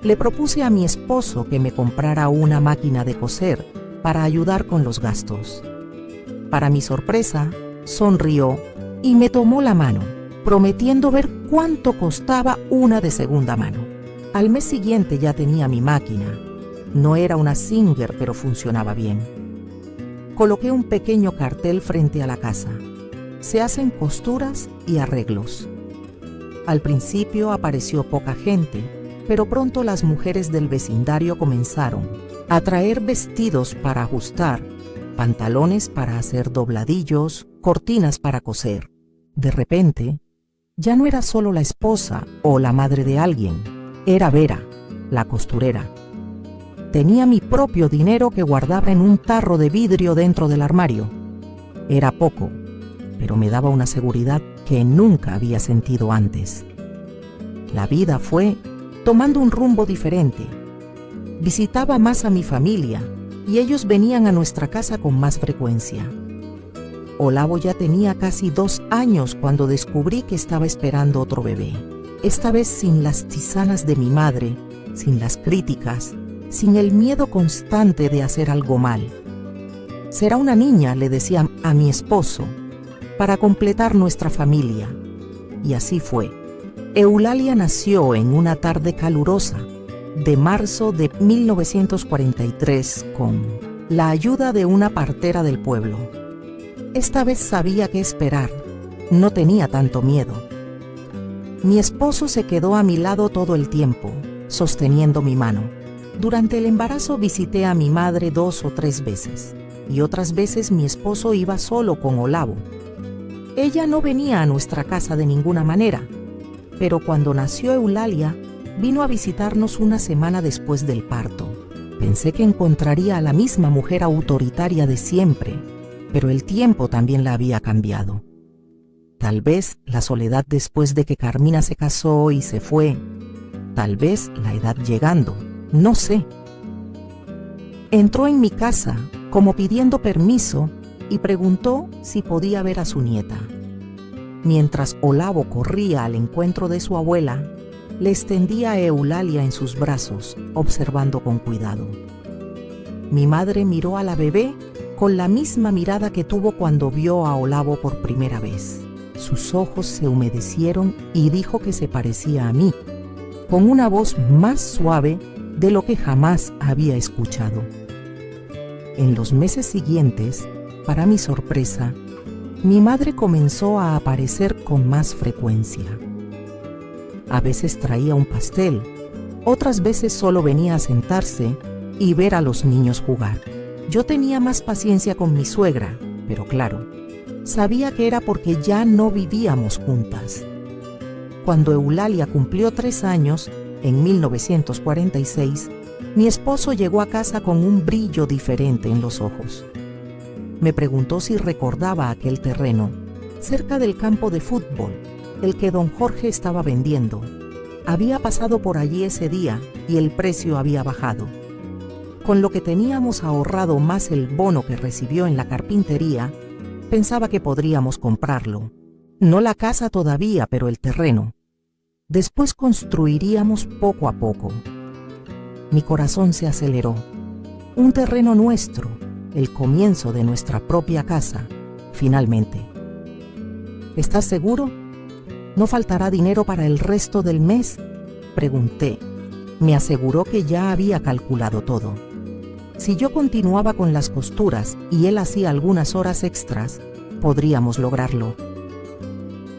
le propuse a mi esposo que me comprara una máquina de coser para ayudar con los gastos. Para mi sorpresa, sonrió y me tomó la mano, prometiendo ver cuánto costaba una de segunda mano. Al mes siguiente ya tenía mi máquina. No era una Singer, pero funcionaba bien. Coloqué un pequeño cartel frente a la casa. Se hacen costuras y arreglos. Al principio apareció poca gente, pero pronto las mujeres del vecindario comenzaron a traer vestidos para ajustar, pantalones para hacer dobladillos, cortinas para coser. De repente, ya no era solo la esposa o la madre de alguien, era Vera, la costurera. Tenía mi propio dinero que guardaba en un tarro de vidrio dentro del armario. Era poco, pero me daba una seguridad que nunca había sentido antes. La vida fue tomando un rumbo diferente. Visitaba más a mi familia y ellos venían a nuestra casa con más frecuencia. Olavo ya tenía casi 2 años cuando descubrí que estaba esperando otro bebé. Esta vez sin las tisanas de mi madre, sin las críticas, sin el miedo constante de hacer algo mal. Será una niña, le decía a mi esposo, para completar nuestra familia. Y así fue. Eulalia nació en una tarde calurosa de marzo de 1943 con la ayuda de una partera del pueblo. Esta vez sabía qué esperar, no tenía tanto miedo. Mi esposo se quedó a mi lado todo el tiempo, sosteniendo mi mano. Durante el embarazo visité a mi madre 2 o 3 veces, y otras veces mi esposo iba solo con Olavo. Ella no venía a nuestra casa de ninguna manera, pero cuando nació Eulalia, vino a visitarnos una semana después del parto. Pensé que encontraría a la misma mujer autoritaria de siempre, pero el tiempo también la había cambiado. Tal vez la soledad después de que Carmina se casó y se fue, tal vez la edad llegando, no sé. Entró en mi casa como pidiendo permiso y preguntó si podía ver a su nieta. Mientras Olavo corría al encuentro de su abuela, le extendía a Eulalia en sus brazos, observando con cuidado. Mi madre miró a la bebé con la misma mirada que tuvo cuando vio a Olavo por primera vez. Sus ojos se humedecieron y dijo que se parecía a mí, con una voz más suave de lo que jamás había escuchado. En los meses siguientes, para mi sorpresa, mi madre comenzó a aparecer con más frecuencia. A veces traía un pastel, otras veces solo venía a sentarse y ver a los niños jugar. Yo tenía más paciencia con mi suegra, pero claro, sabía que era porque ya no vivíamos juntas. Cuando Eulalia cumplió 3 años, en 1946, mi esposo llegó a casa con un brillo diferente en los ojos. Me preguntó si recordaba aquel terreno, cerca del campo de fútbol, el que don Jorge estaba vendiendo. Había pasado por allí ese día y el precio había bajado. Con lo que teníamos ahorrado más el bono que recibió en la carpintería, pensaba que podríamos comprarlo. No la casa todavía, pero el terreno. Después construiríamos poco a poco. Mi corazón se aceleró. Un terreno nuestro, el comienzo de nuestra propia casa, finalmente. ¿Estás seguro? ¿No faltará dinero para el resto del mes?, pregunté. Me aseguró que ya había calculado todo. Si yo continuaba con las costuras y él hacía algunas horas extras, podríamos lograrlo.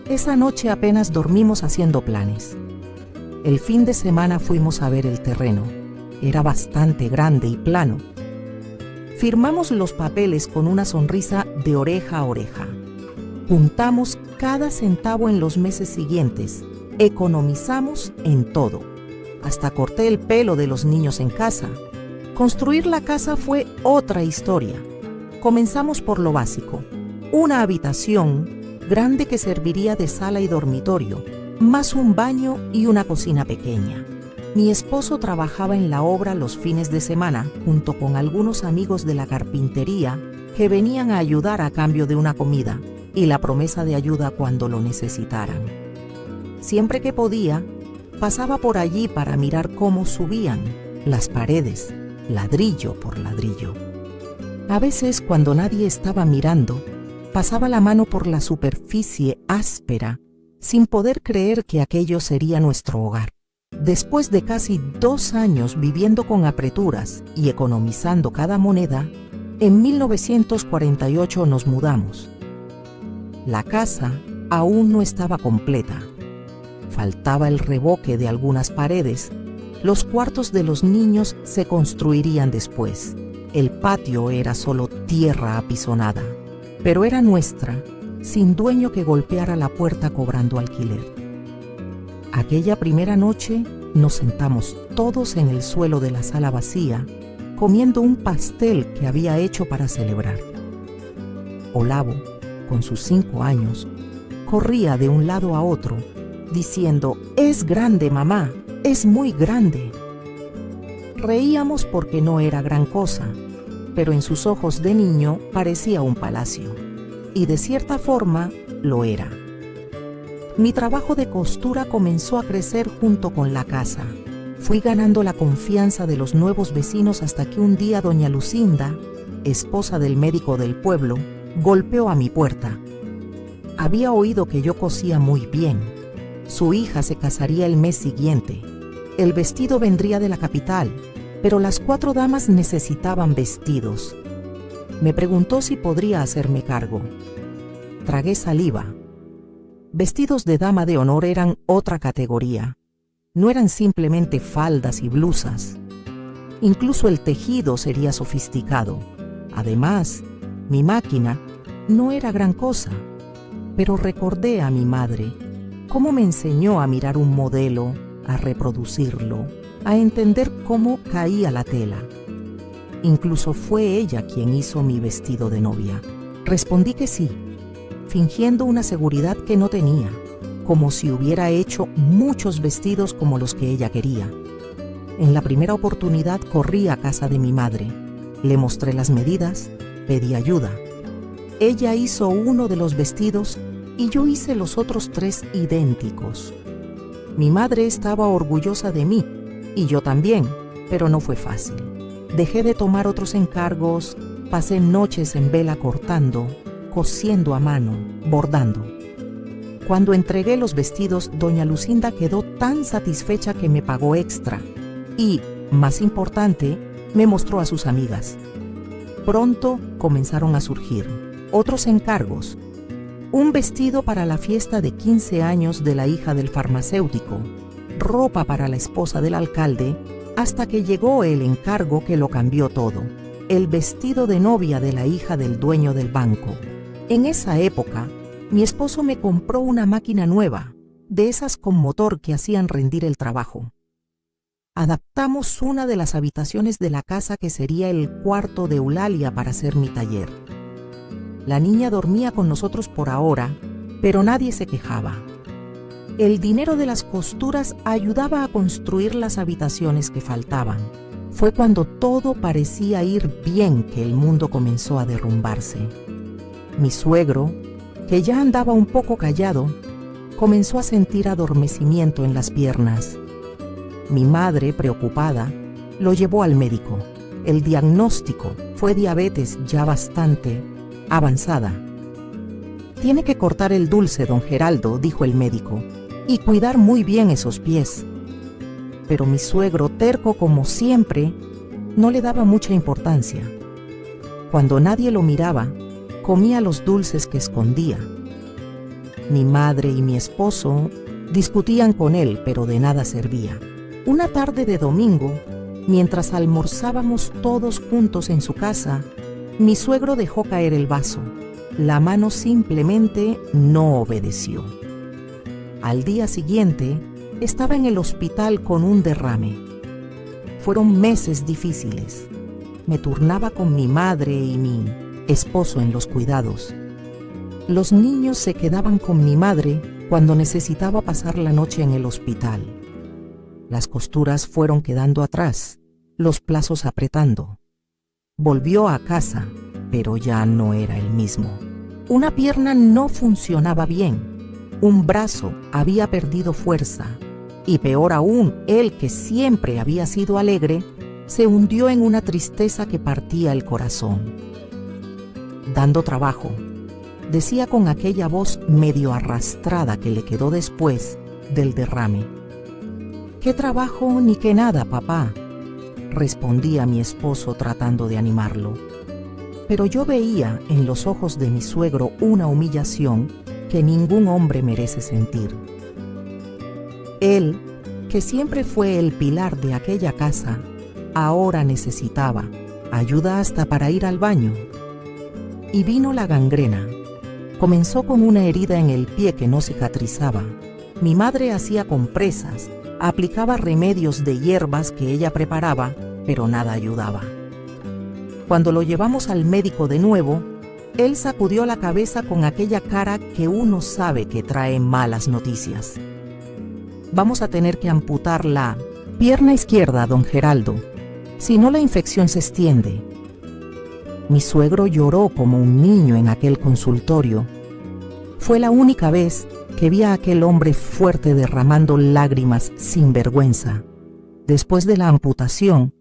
Esa noche apenas dormimos haciendo planes. El fin de semana fuimos a ver el terreno. Era bastante grande y plano. Firmamos los papeles con una sonrisa de oreja a oreja. Juntamos cada centavo en los meses siguientes. Economizamos en todo. Hasta corté el pelo de los niños en casa. Construir la casa fue otra historia. Comenzamos por lo básico. Una habitación grande que serviría de sala y dormitorio, más un baño y una cocina pequeña. Mi esposo trabajaba en la obra los fines de semana junto con algunos amigos de la carpintería que venían a ayudar a cambio de una comida y la promesa de ayuda cuando lo necesitaran. Siempre que podía, pasaba por allí para mirar cómo subían las paredes, ladrillo por ladrillo. A veces, cuando nadie estaba mirando, pasaba la mano por la superficie áspera, sin poder creer que aquello sería nuestro hogar. Después de casi 2 años viviendo con apreturas y economizando cada moneda, en 1948 nos mudamos. La casa aún no estaba completa. Faltaba el revoque de algunas paredes. Los cuartos de los niños se construirían después. El patio era solo tierra apisonada, pero era nuestra, sin dueño que golpeara la puerta cobrando alquiler. Aquella primera noche nos sentamos todos en el suelo de la sala vacía, comiendo un pastel que había hecho para celebrar. Olavo, con sus 5 años, corría de un lado a otro, diciendo: «Es grande, mamá, es muy grande». Reíamos porque no era gran cosa, pero en sus ojos de niño parecía un palacio, y de cierta forma lo era. Mi trabajo de costura comenzó a crecer junto con la casa. Fui ganando la confianza de los nuevos vecinos hasta que un día doña Lucinda, esposa del médico del pueblo, golpeó a mi puerta. Había oído que yo cosía muy bien. Su hija se casaría el mes siguiente. El vestido vendría de la capital, pero las 4 damas necesitaban vestidos. Me preguntó si podría hacerme cargo. Tragué saliva. Vestidos de dama de honor eran otra categoría. No eran simplemente faldas y blusas. Incluso el tejido sería sofisticado. Además, mi máquina no era gran cosa. Pero recordé a mi madre, cómo me enseñó a mirar un modelo, a reproducirlo, a entender cómo caía la tela. Incluso fue ella quien hizo mi vestido de novia. Respondí que sí, fingiendo una seguridad que no tenía, como si hubiera hecho muchos vestidos como los que ella quería. En la primera oportunidad corrí a casa de mi madre, le mostré las medidas, pedí ayuda. Ella hizo uno de los vestidos y yo hice los otros 3 idénticos. Mi madre estaba orgullosa de mí y yo también, pero no fue fácil. Dejé de tomar otros encargos, pasé noches en vela cortando, cosiendo a mano, bordando. Cuando entregué los vestidos, doña Lucinda quedó tan satisfecha que me pagó extra y, más importante, me mostró a sus amigas. Pronto comenzaron a surgir otros encargos. Un vestido para la fiesta de 15 años de la hija del farmacéutico, ropa para la esposa del alcalde, hasta que llegó el encargo que lo cambió todo: el vestido de novia de la hija del dueño del banco. En esa época, mi esposo me compró una máquina nueva, de esas con motor que hacían rendir el trabajo. Adaptamos una de las habitaciones de la casa que sería el cuarto de Eulalia para hacer mi taller. La niña dormía con nosotros por ahora, pero nadie se quejaba. El dinero de las costuras ayudaba a construir las habitaciones que faltaban. Fue cuando todo parecía ir bien que el mundo comenzó a derrumbarse. Mi suegro, que ya andaba un poco callado, comenzó a sentir adormecimiento en las piernas. Mi madre, preocupada, lo llevó al médico. El diagnóstico fue diabetes ya bastante avanzada. «Tiene que cortar el dulce, don Geraldo», dijo el médico, «y cuidar muy bien esos pies». Pero mi suegro, terco como siempre, no le daba mucha importancia. Cuando nadie lo miraba, comía los dulces que escondía. Mi madre y mi esposo discutían con él, pero de nada servía. Una tarde de domingo, mientras almorzábamos todos juntos en su casa, mi suegro dejó caer el vaso. La mano simplemente no obedeció. Al día siguiente, estaba en el hospital con un derrame. Fueron meses difíciles. Me turnaba con mi madre y mi esposo en los cuidados. Los niños se quedaban con mi madre cuando necesitaba pasar la noche en el hospital. Las costuras fueron quedando atrás, los plazos apretando. Volvió a casa, pero ya no era el mismo. Una pierna no funcionaba bien, un brazo había perdido fuerza, y peor aún, él que siempre había sido alegre, se hundió en una tristeza que partía el corazón. Dando trabajo, decía con aquella voz medio arrastrada que le quedó después del derrame. «¿Qué trabajo ni qué nada, papá?», respondía mi esposo tratando de animarlo. Pero yo veía en los ojos de mi suegro una humillación que ningún hombre merece sentir. Él, que siempre fue el pilar de aquella casa, ahora necesitaba ayuda hasta para ir al baño. Y vino la gangrena. Comenzó con una herida en el pie que no cicatrizaba. Mi madre hacía compresas, aplicaba remedios de hierbas que ella preparaba, pero nada ayudaba. Cuando lo llevamos al médico de nuevo, él sacudió la cabeza con aquella cara que uno sabe que trae malas noticias. «Vamos a tener que amputar la pierna izquierda, don Geraldo, si no la infección se extiende». Mi suegro lloró como un niño en aquel consultorio. Fue la única vez que vi a aquel hombre fuerte derramando lágrimas sin vergüenza. Después de la amputación,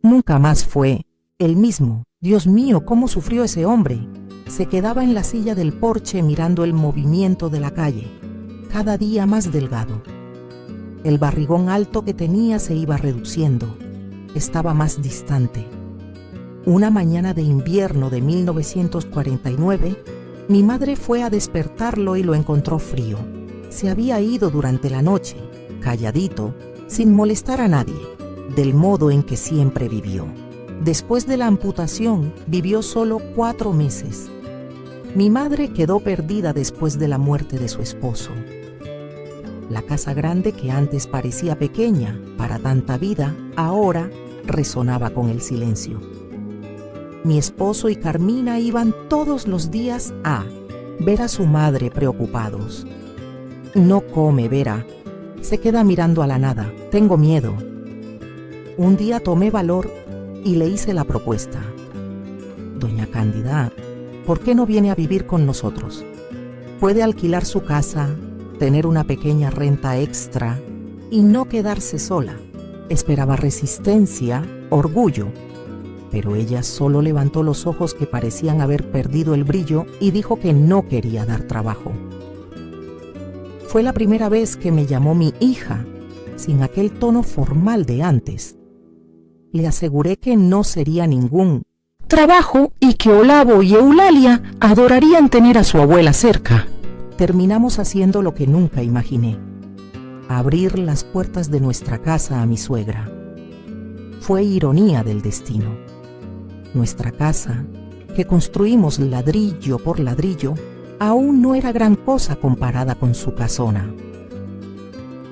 nunca más fue el mismo. Dios mío, cómo sufrió ese hombre. Se quedaba en la silla del porche mirando el movimiento de la calle, cada día más delgado. El barrigón alto que tenía se iba reduciendo, estaba más distante. Una mañana de invierno de 1949, mi madre fue a despertarlo y lo encontró frío. Se había ido durante la noche, calladito, sin molestar a nadie, del modo en que siempre vivió. Después de la amputación, vivió solo 4 meses. Mi madre quedó perdida después de la muerte de su esposo. La casa grande, que antes parecía pequeña para tanta vida, ahora resonaba con el silencio. Mi esposo y Carmina iban todos los días a ver a su madre preocupados. «No come, Vera. Se queda mirando a la nada. Tengo miedo». Un día tomé valor y le hice la propuesta. «Doña Cándida, ¿por qué no viene a vivir con nosotros? Puede alquilar su casa, tener una pequeña renta extra y no quedarse sola». Esperaba resistencia, orgullo, pero ella solo levantó los ojos que parecían haber perdido el brillo y dijo que no quería dar trabajo. Fue la primera vez que me llamó mi hija, sin aquel tono formal de antes. Le aseguré que no sería ningún trabajo y que Olavo y Eulalia adorarían tener a su abuela cerca. Terminamos haciendo lo que nunca imaginé: abrir las puertas de nuestra casa a mi suegra. Fue ironía del destino. Nuestra casa, que construimos ladrillo por ladrillo, aún no era gran cosa comparada con su casona.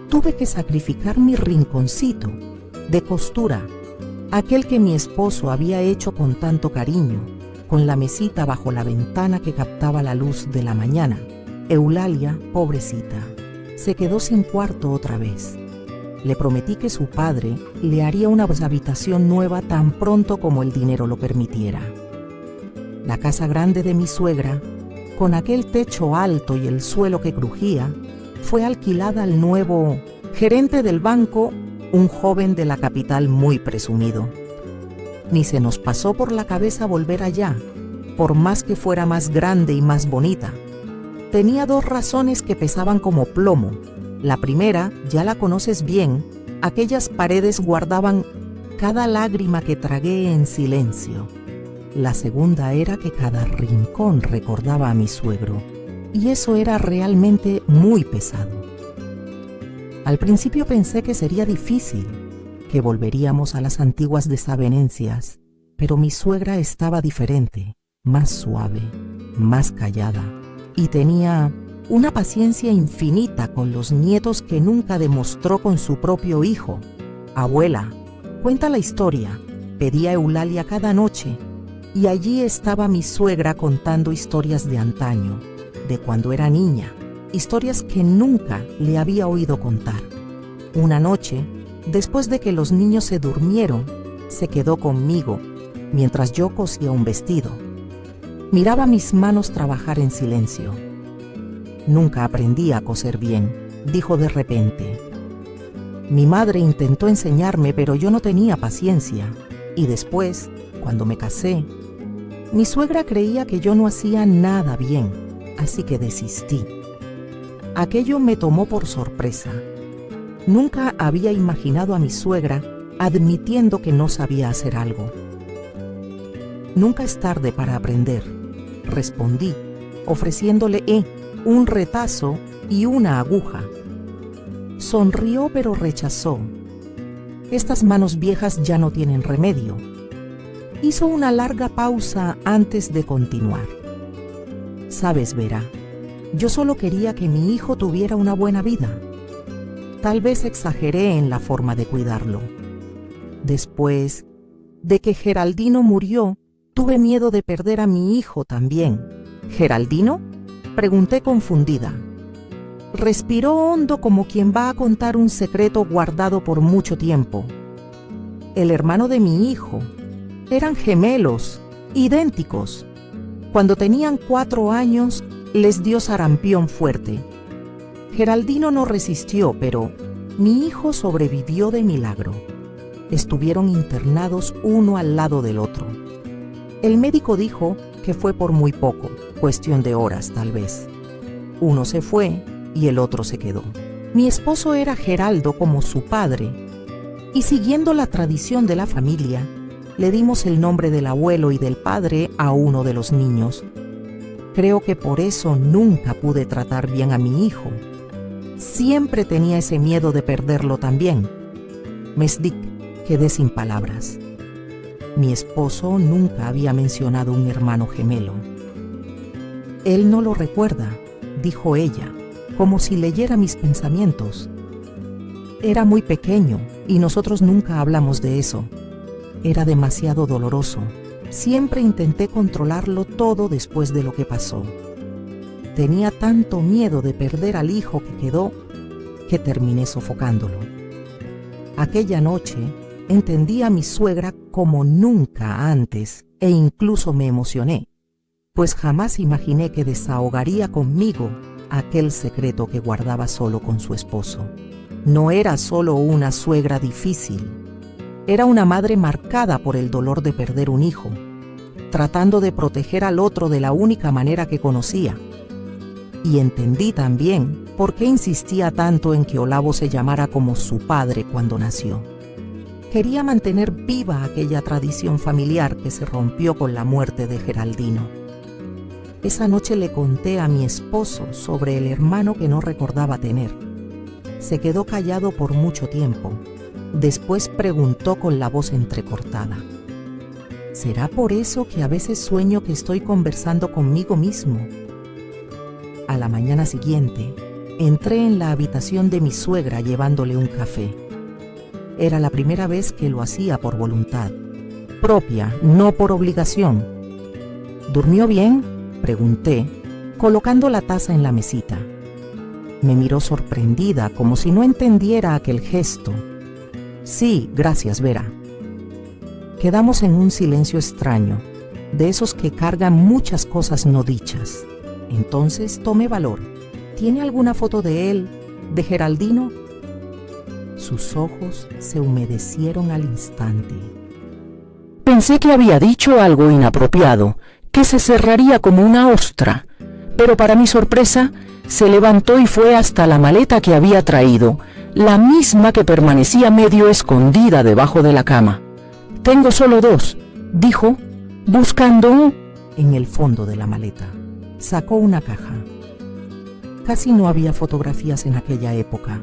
Tuve que sacrificar mi rinconcito de costura, aquel que mi esposo había hecho con tanto cariño, con la mesita bajo la ventana que captaba la luz de la mañana. Eulalia, pobrecita, se quedó sin cuarto otra vez. Le prometí que su padre le haría una habitación nueva tan pronto como el dinero lo permitiera. La casa grande de mi suegra, con aquel techo alto y el suelo que crujía, fue alquilada al nuevo gerente del banco, un joven de la capital muy presumido. Ni se nos pasó por la cabeza volver allá, por más que fuera más grande y más bonita. Tenía 2 razones que pesaban como plomo. La primera, ya la conoces bien, aquellas paredes guardaban cada lágrima que tragué en silencio. La segunda era que cada rincón recordaba a mi suegro, y eso era realmente muy pesado. Al principio pensé que sería difícil, que volveríamos a las antiguas desavenencias, pero mi suegra estaba diferente, más suave, más callada, y tenía una paciencia infinita con los nietos que nunca demostró con su propio hijo. «Abuela, cuenta la historia», pedía Eulalia cada noche, y allí estaba mi suegra contando historias de antaño, de cuando era niña, historias que nunca le había oído contar. Una noche, Después de que los niños se durmieron, se quedó conmigo mientras yo cosía un vestido. Miraba mis manos trabajar en silencio. Nunca aprendí a coser bien, dijo de repente. Mi madre intentó enseñarme, pero yo no tenía paciencia. Y después, cuando me casé, mi suegra creía que yo no hacía nada bien, así que desistí. Aquello me tomó por sorpresa. Nunca había imaginado a mi suegra admitiendo que no sabía hacer algo. Nunca es tarde para aprender, respondí, ofreciéndole un retazo y una aguja. Sonrió pero rechazó. Estas manos viejas ya no tienen remedio. Hizo una larga pausa antes de continuar. Sabes, Vera, yo solo quería que mi hijo tuviera una buena vida. Tal vez exageré en la forma de cuidarlo. Después de que Geraldino murió, tuve miedo de perder a mi hijo también. ¿Geraldino?, pregunté confundida. Respiró hondo como quien va a contar un secreto guardado por mucho tiempo. El hermano de mi hijo. Eran gemelos, idénticos. Cuando tenían 4 años, les dio sarampión fuerte. Geraldino no resistió, pero mi hijo sobrevivió de milagro. Estuvieron internados uno al lado del otro. El médico dijo que fue por muy poco, cuestión de horas tal vez. Uno se fue y el otro se quedó. Mi esposo era Geraldo como su padre, y siguiendo la tradición de la familia, le dimos el nombre del abuelo y del padre a uno de los niños. Creo que por eso nunca pude tratar bien a mi hijo. Siempre tenía ese miedo de perderlo también. Mesdik, quedé sin palabras. Mi esposo nunca había mencionado un hermano gemelo. Él no lo recuerda, dijo ella, como si leyera mis pensamientos. Era muy pequeño y nosotros nunca hablamos de eso. Era demasiado doloroso. Siempre intenté controlarlo todo después de lo que pasó. Tenía tanto miedo de perder al hijo que quedó, que terminé sofocándolo. Aquella noche entendí a mi suegra como nunca antes e incluso me emocioné, pues jamás imaginé que desahogaría conmigo aquel secreto que guardaba solo con su esposo. No era solo una suegra difícil, era una madre marcada por el dolor de perder un hijo, tratando de proteger al otro de la única manera que conocía. Y entendí también por qué insistía tanto en que Olavo se llamara como su padre cuando nació. Quería mantener viva aquella tradición familiar que se rompió con la muerte de Geraldino. Esa noche le conté a mi esposo sobre el hermano que no recordaba tener. Se quedó callado por mucho tiempo. Después preguntó con la voz entrecortada: ¿será por eso que a veces sueño que estoy conversando conmigo mismo? A la mañana siguiente, entré en la habitación de mi suegra llevándole un café. Era la primera vez que lo hacía por voluntad propia, no por obligación. ¿Durmió bien?, pregunté, colocando la taza en la mesita. Me miró sorprendida, como si no entendiera aquel gesto. Sí, gracias, Vera. Quedamos en un silencio extraño, de esos que cargan muchas cosas no dichas. Entonces tomé valor. ¿Tiene alguna foto de él, de Geraldino? Sus ojos se humedecieron al instante. Pensé que había dicho algo inapropiado, que se cerraría como una ostra, pero para mi sorpresa, se levantó y fue hasta la maleta que había traído, la misma que permanecía medio escondida debajo de la cama. Tengo solo 2, dijo, buscando en el fondo de la maleta. Sacó una caja. Casi no había fotografías en aquella época.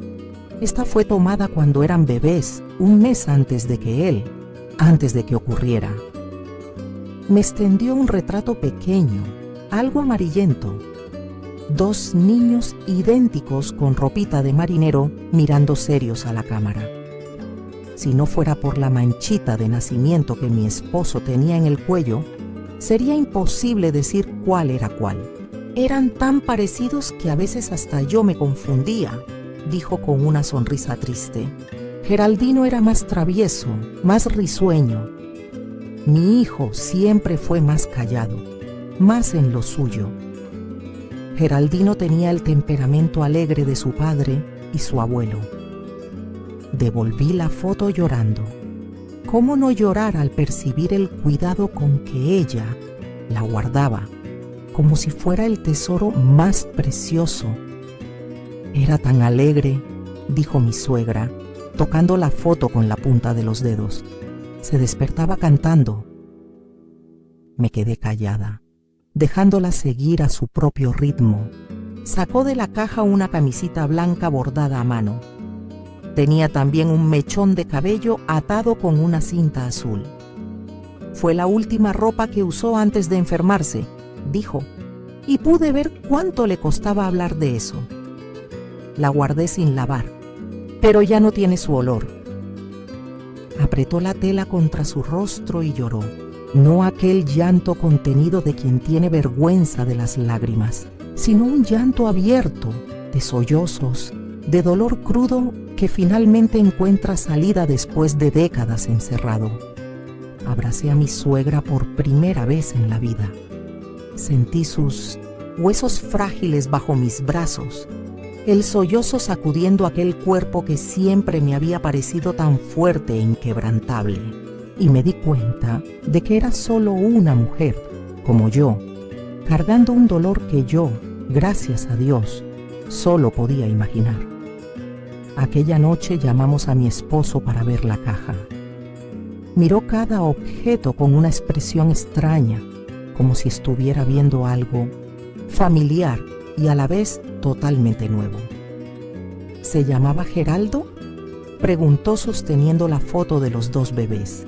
Esta fue tomada cuando eran bebés, un mes antes de que ocurriera. Me extendió un retrato pequeño, algo amarillento. 2 niños idénticos con ropita de marinero mirando serios a la cámara. Si no fuera por la manchita de nacimiento que mi esposo tenía en el cuello, sería imposible decir cuál era cuál. Eran tan parecidos que a veces hasta yo me confundía, dijo con una sonrisa triste. Geraldino era más travieso, más risueño. Mi hijo siempre fue más callado, más en lo suyo. Geraldino tenía el temperamento alegre de su padre y su abuelo. Devolví la foto llorando. ¿Cómo no llorar al percibir el cuidado con que ella la guardaba, como si fuera el tesoro más precioso? Era tan alegre, dijo mi suegra, tocando la foto con la punta de los dedos. Se despertaba cantando. Me quedé callada, dejándola seguir a su propio ritmo. Sacó de la caja una camisita blanca bordada a mano. Tenía también un mechón de cabello atado con una cinta azul. Fue la última ropa que usó antes de enfermarse, dijo, y pude ver cuánto le costaba hablar de eso. La guardé sin lavar, pero ya no tiene su olor. Apretó la tela contra su rostro y lloró, no aquel llanto contenido de quien tiene vergüenza de las lágrimas, sino un llanto abierto, de sollozos, de dolor crudo que finalmente encuentra salida después de décadas encerrado. Abracé a mi suegra por primera vez en la vida. Sentí sus huesos frágiles bajo mis brazos, el sollozo sacudiendo aquel cuerpo que siempre me había parecido tan fuerte e inquebrantable, y me di cuenta de que era solo una mujer, como yo, cargando un dolor que yo, gracias a Dios, solo podía imaginar. Aquella noche llamamos a mi esposo para ver la caja. Miró cada objeto con una expresión extraña, como si estuviera viendo algo familiar y a la vez totalmente nuevo. ¿Se llamaba Geraldo?, preguntó sosteniendo la foto de los dos bebés.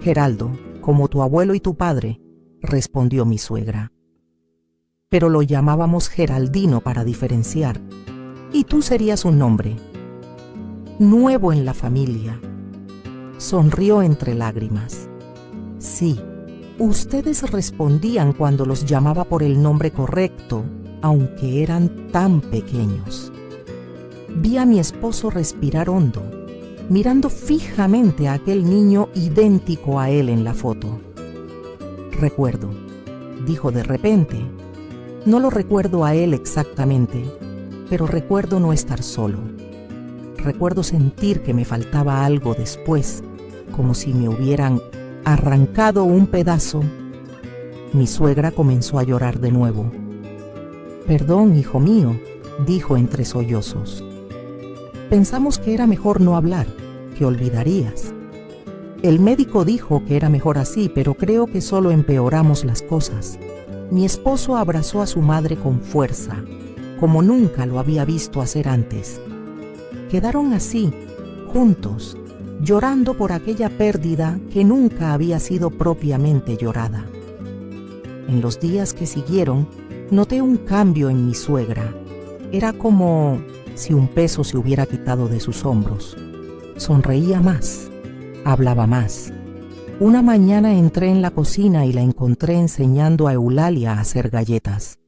Geraldo, como tu abuelo y tu padre, respondió mi suegra. Pero lo llamábamos Geraldino para diferenciar, y tú serías un nombre nuevo en la familia. Sonrió entre lágrimas. Sí, ustedes respondían cuando los llamaba por el nombre correcto, aunque eran tan pequeños. Vi a mi esposo respirar hondo, mirando fijamente a aquel niño idéntico a él en la foto. Recuerdo, dijo de repente. No lo recuerdo a él exactamente, pero recuerdo no estar solo. Recuerdo sentir que me faltaba algo después, como si me hubieran arrancado un pedazo. Mi suegra comenzó a llorar de nuevo. Perdón, hijo mío, dijo entre sollozos. Pensamos que era mejor no hablar, que olvidarías. El médico dijo que era mejor así, pero creo que solo empeoramos las cosas. Mi esposo abrazó a su madre con fuerza, como nunca lo había visto hacer antes. Quedaron así, juntos, llorando por aquella pérdida que nunca había sido propiamente llorada. En los días que siguieron, noté un cambio en mi suegra. Era como si un peso se hubiera quitado de sus hombros. Sonreía más, hablaba más. Una mañana entré en la cocina y la encontré enseñando a Eulalia a hacer galletas,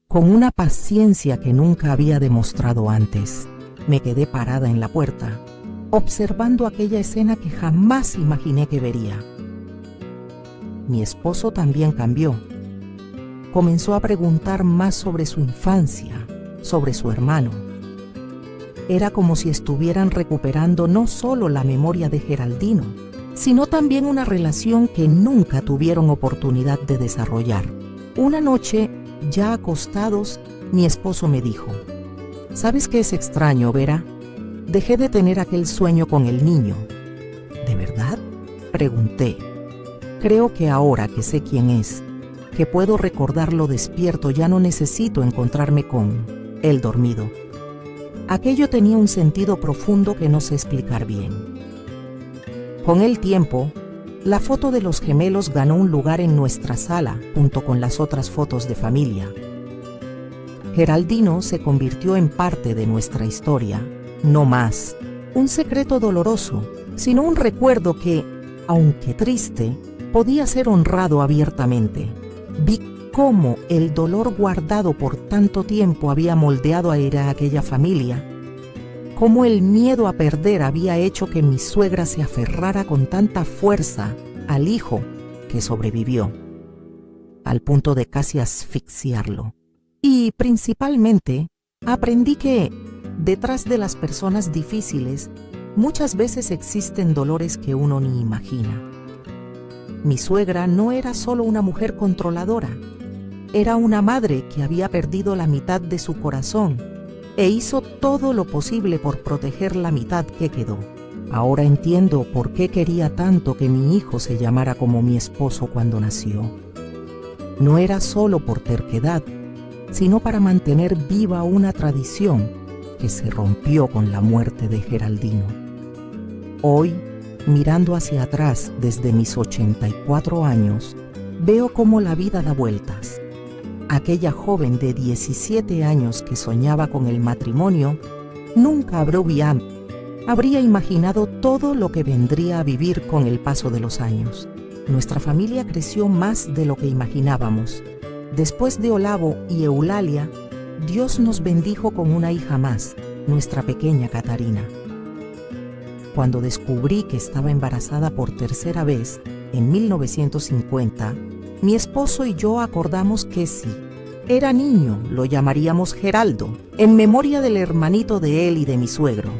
con una paciencia que nunca había demostrado antes. Me quedé parada en la puerta, observando aquella escena que jamás imaginé que vería. Mi esposo también cambió. Comenzó a preguntar más sobre su infancia, sobre su hermano. Era como si estuvieran recuperando no solo la memoria de Geraldino, sino también una relación que nunca tuvieron oportunidad de desarrollar. Una noche, ya acostados, mi esposo me dijo: ¿sabes qué es extraño, Vera? Dejé de tener aquel sueño con el niño. ¿De verdad?, pregunté. Creo que ahora que sé quién es, que puedo recordarlo despierto, ya no necesito encontrarme con él dormido. Aquello tenía un sentido profundo que no sé explicar bien. Con el tiempo, la foto de los gemelos ganó un lugar en nuestra sala junto con las otras fotos de familia. Geraldino se convirtió en parte de nuestra historia, no más un secreto doloroso, sino un recuerdo que, aunque triste, podía ser honrado abiertamente. Vi cómo el dolor guardado por tanto tiempo había moldeado a aquella familia, cómo el miedo a perder había hecho que mi suegra se aferrara con tanta fuerza al hijo que sobrevivió, al punto de casi asfixiarlo. Y principalmente, aprendí que, detrás de las personas difíciles, muchas veces existen dolores que uno ni imagina. Mi suegra no era solo una mujer controladora, era una madre que había perdido la mitad de su corazón e hizo todo lo posible por proteger la mitad que quedó. Ahora entiendo por qué quería tanto que mi hijo se llamara como mi esposo cuando nació. No era solo por terquedad, sino para mantener viva una tradición que se rompió con la muerte de Geraldino. Hoy, mirando hacia atrás desde mis 84 años, veo cómo la vida da vueltas. Aquella joven de 17 años que soñaba con el matrimonio, nunca habría imaginado todo lo que vendría a vivir con el paso de los años. Nuestra familia creció más de lo que imaginábamos. Después de Olavo y Eulalia, Dios nos bendijo con una hija más, nuestra pequeña Catarina. Cuando descubrí que estaba embarazada por tercera vez, en 1950, mi esposo y yo acordamos que si era niño, lo llamaríamos Geraldo, en memoria del hermanito de él y de mi suegro.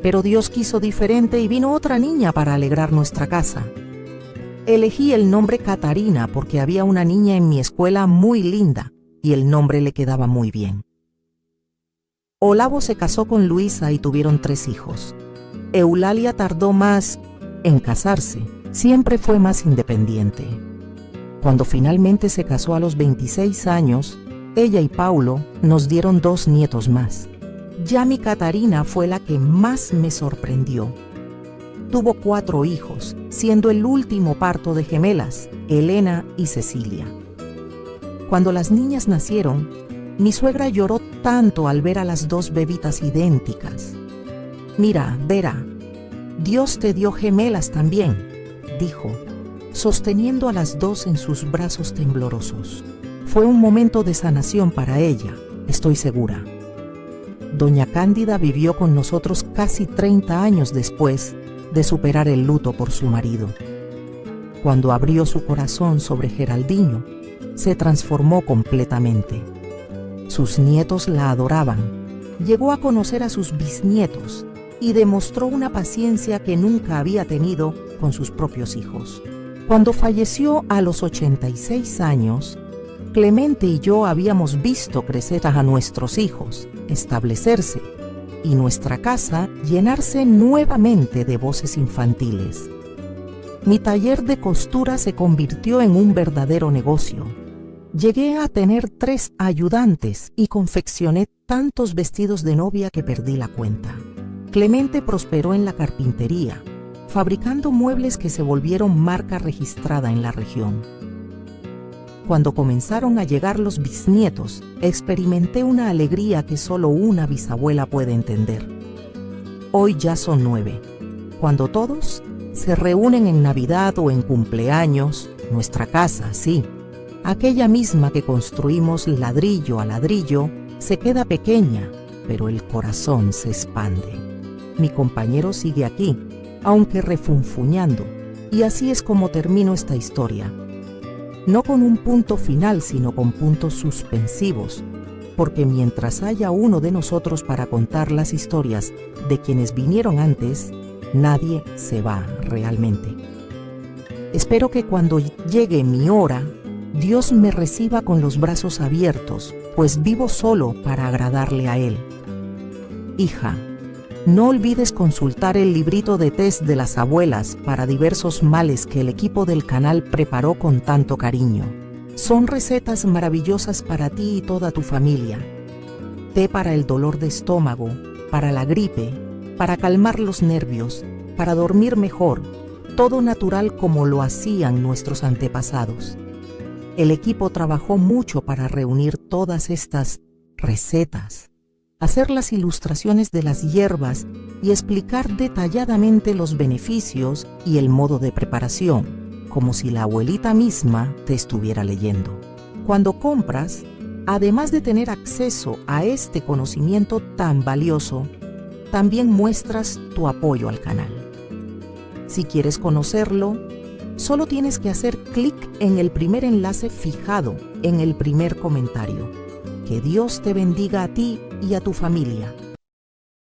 Pero Dios quiso diferente y vino otra niña para alegrar nuestra casa. Elegí el nombre Catarina porque había una niña en mi escuela muy linda y el nombre le quedaba muy bien. Olavo se casó con Luisa y tuvieron 3 hijos. Eulalia tardó más en casarse, siempre fue más independiente. Cuando finalmente se casó a los 26 años, ella y Paulo nos dieron 2 nietos más. Ya mi Catarina fue la que más me sorprendió. Tuvo 4 hijos, siendo el último parto de gemelas, Elena y Cecilia. Cuando las niñas nacieron, mi suegra lloró tanto al ver a las 2 bebitas idénticas. «Mira, Vera, Dios te dio gemelas también», dijo, sosteniendo a las 2 en sus brazos temblorosos. Fue un momento de sanación para ella, estoy segura. Doña Cándida vivió con nosotros casi 30 años después de superar el luto por su marido. Cuando abrió su corazón sobre Geraldino, se transformó completamente. Sus nietos la adoraban, llegó a conocer a sus bisnietos y demostró una paciencia que nunca había tenido con sus propios hijos. Cuando falleció a los 86 años, Clemente y yo habíamos visto crecer a nuestros hijos, establecerse, y nuestra casa llenarse nuevamente de voces infantiles. Mi taller de costura se convirtió en un verdadero negocio. Llegué a tener 3 ayudantes y confeccioné tantos vestidos de novia que perdí la cuenta. Clemente prosperó en la carpintería, fabricando muebles que se volvieron marca registrada en la región. Cuando comenzaron a llegar los bisnietos, experimenté una alegría que solo una bisabuela puede entender. Hoy ya son 9. Cuando todos se reúnen en Navidad o en cumpleaños, nuestra casa, sí, aquella misma que construimos ladrillo a ladrillo, se queda pequeña, pero el corazón se expande. Mi compañero sigue aquí, aunque refunfuñando, y así es como termino esta historia. No con un punto final, sino con puntos suspensivos, porque mientras haya uno de nosotros para contar las historias de quienes vinieron antes, nadie se va realmente. Espero que cuando llegue mi hora, Dios me reciba con los brazos abiertos, pues vivo solo para agradarle a Él. Hija, no olvides consultar el librito de test de las abuelas para diversos males que el equipo del canal preparó con tanto cariño. Son recetas maravillosas para ti y toda tu familia. Té para el dolor de estómago, para la gripe, para calmar los nervios, para dormir mejor, todo natural como lo hacían nuestros antepasados. El equipo trabajó mucho para reunir todas estas recetas, hacer las ilustraciones de las hierbas y explicar detalladamente los beneficios y el modo de preparación, como si la abuelita misma te estuviera leyendo. Cuando compras, además de tener acceso a este conocimiento tan valioso, también muestras tu apoyo al canal. Si quieres conocerlo, solo tienes que hacer clic en el primer enlace fijado en el primer comentario. Que Dios te bendiga a ti y a tu familia.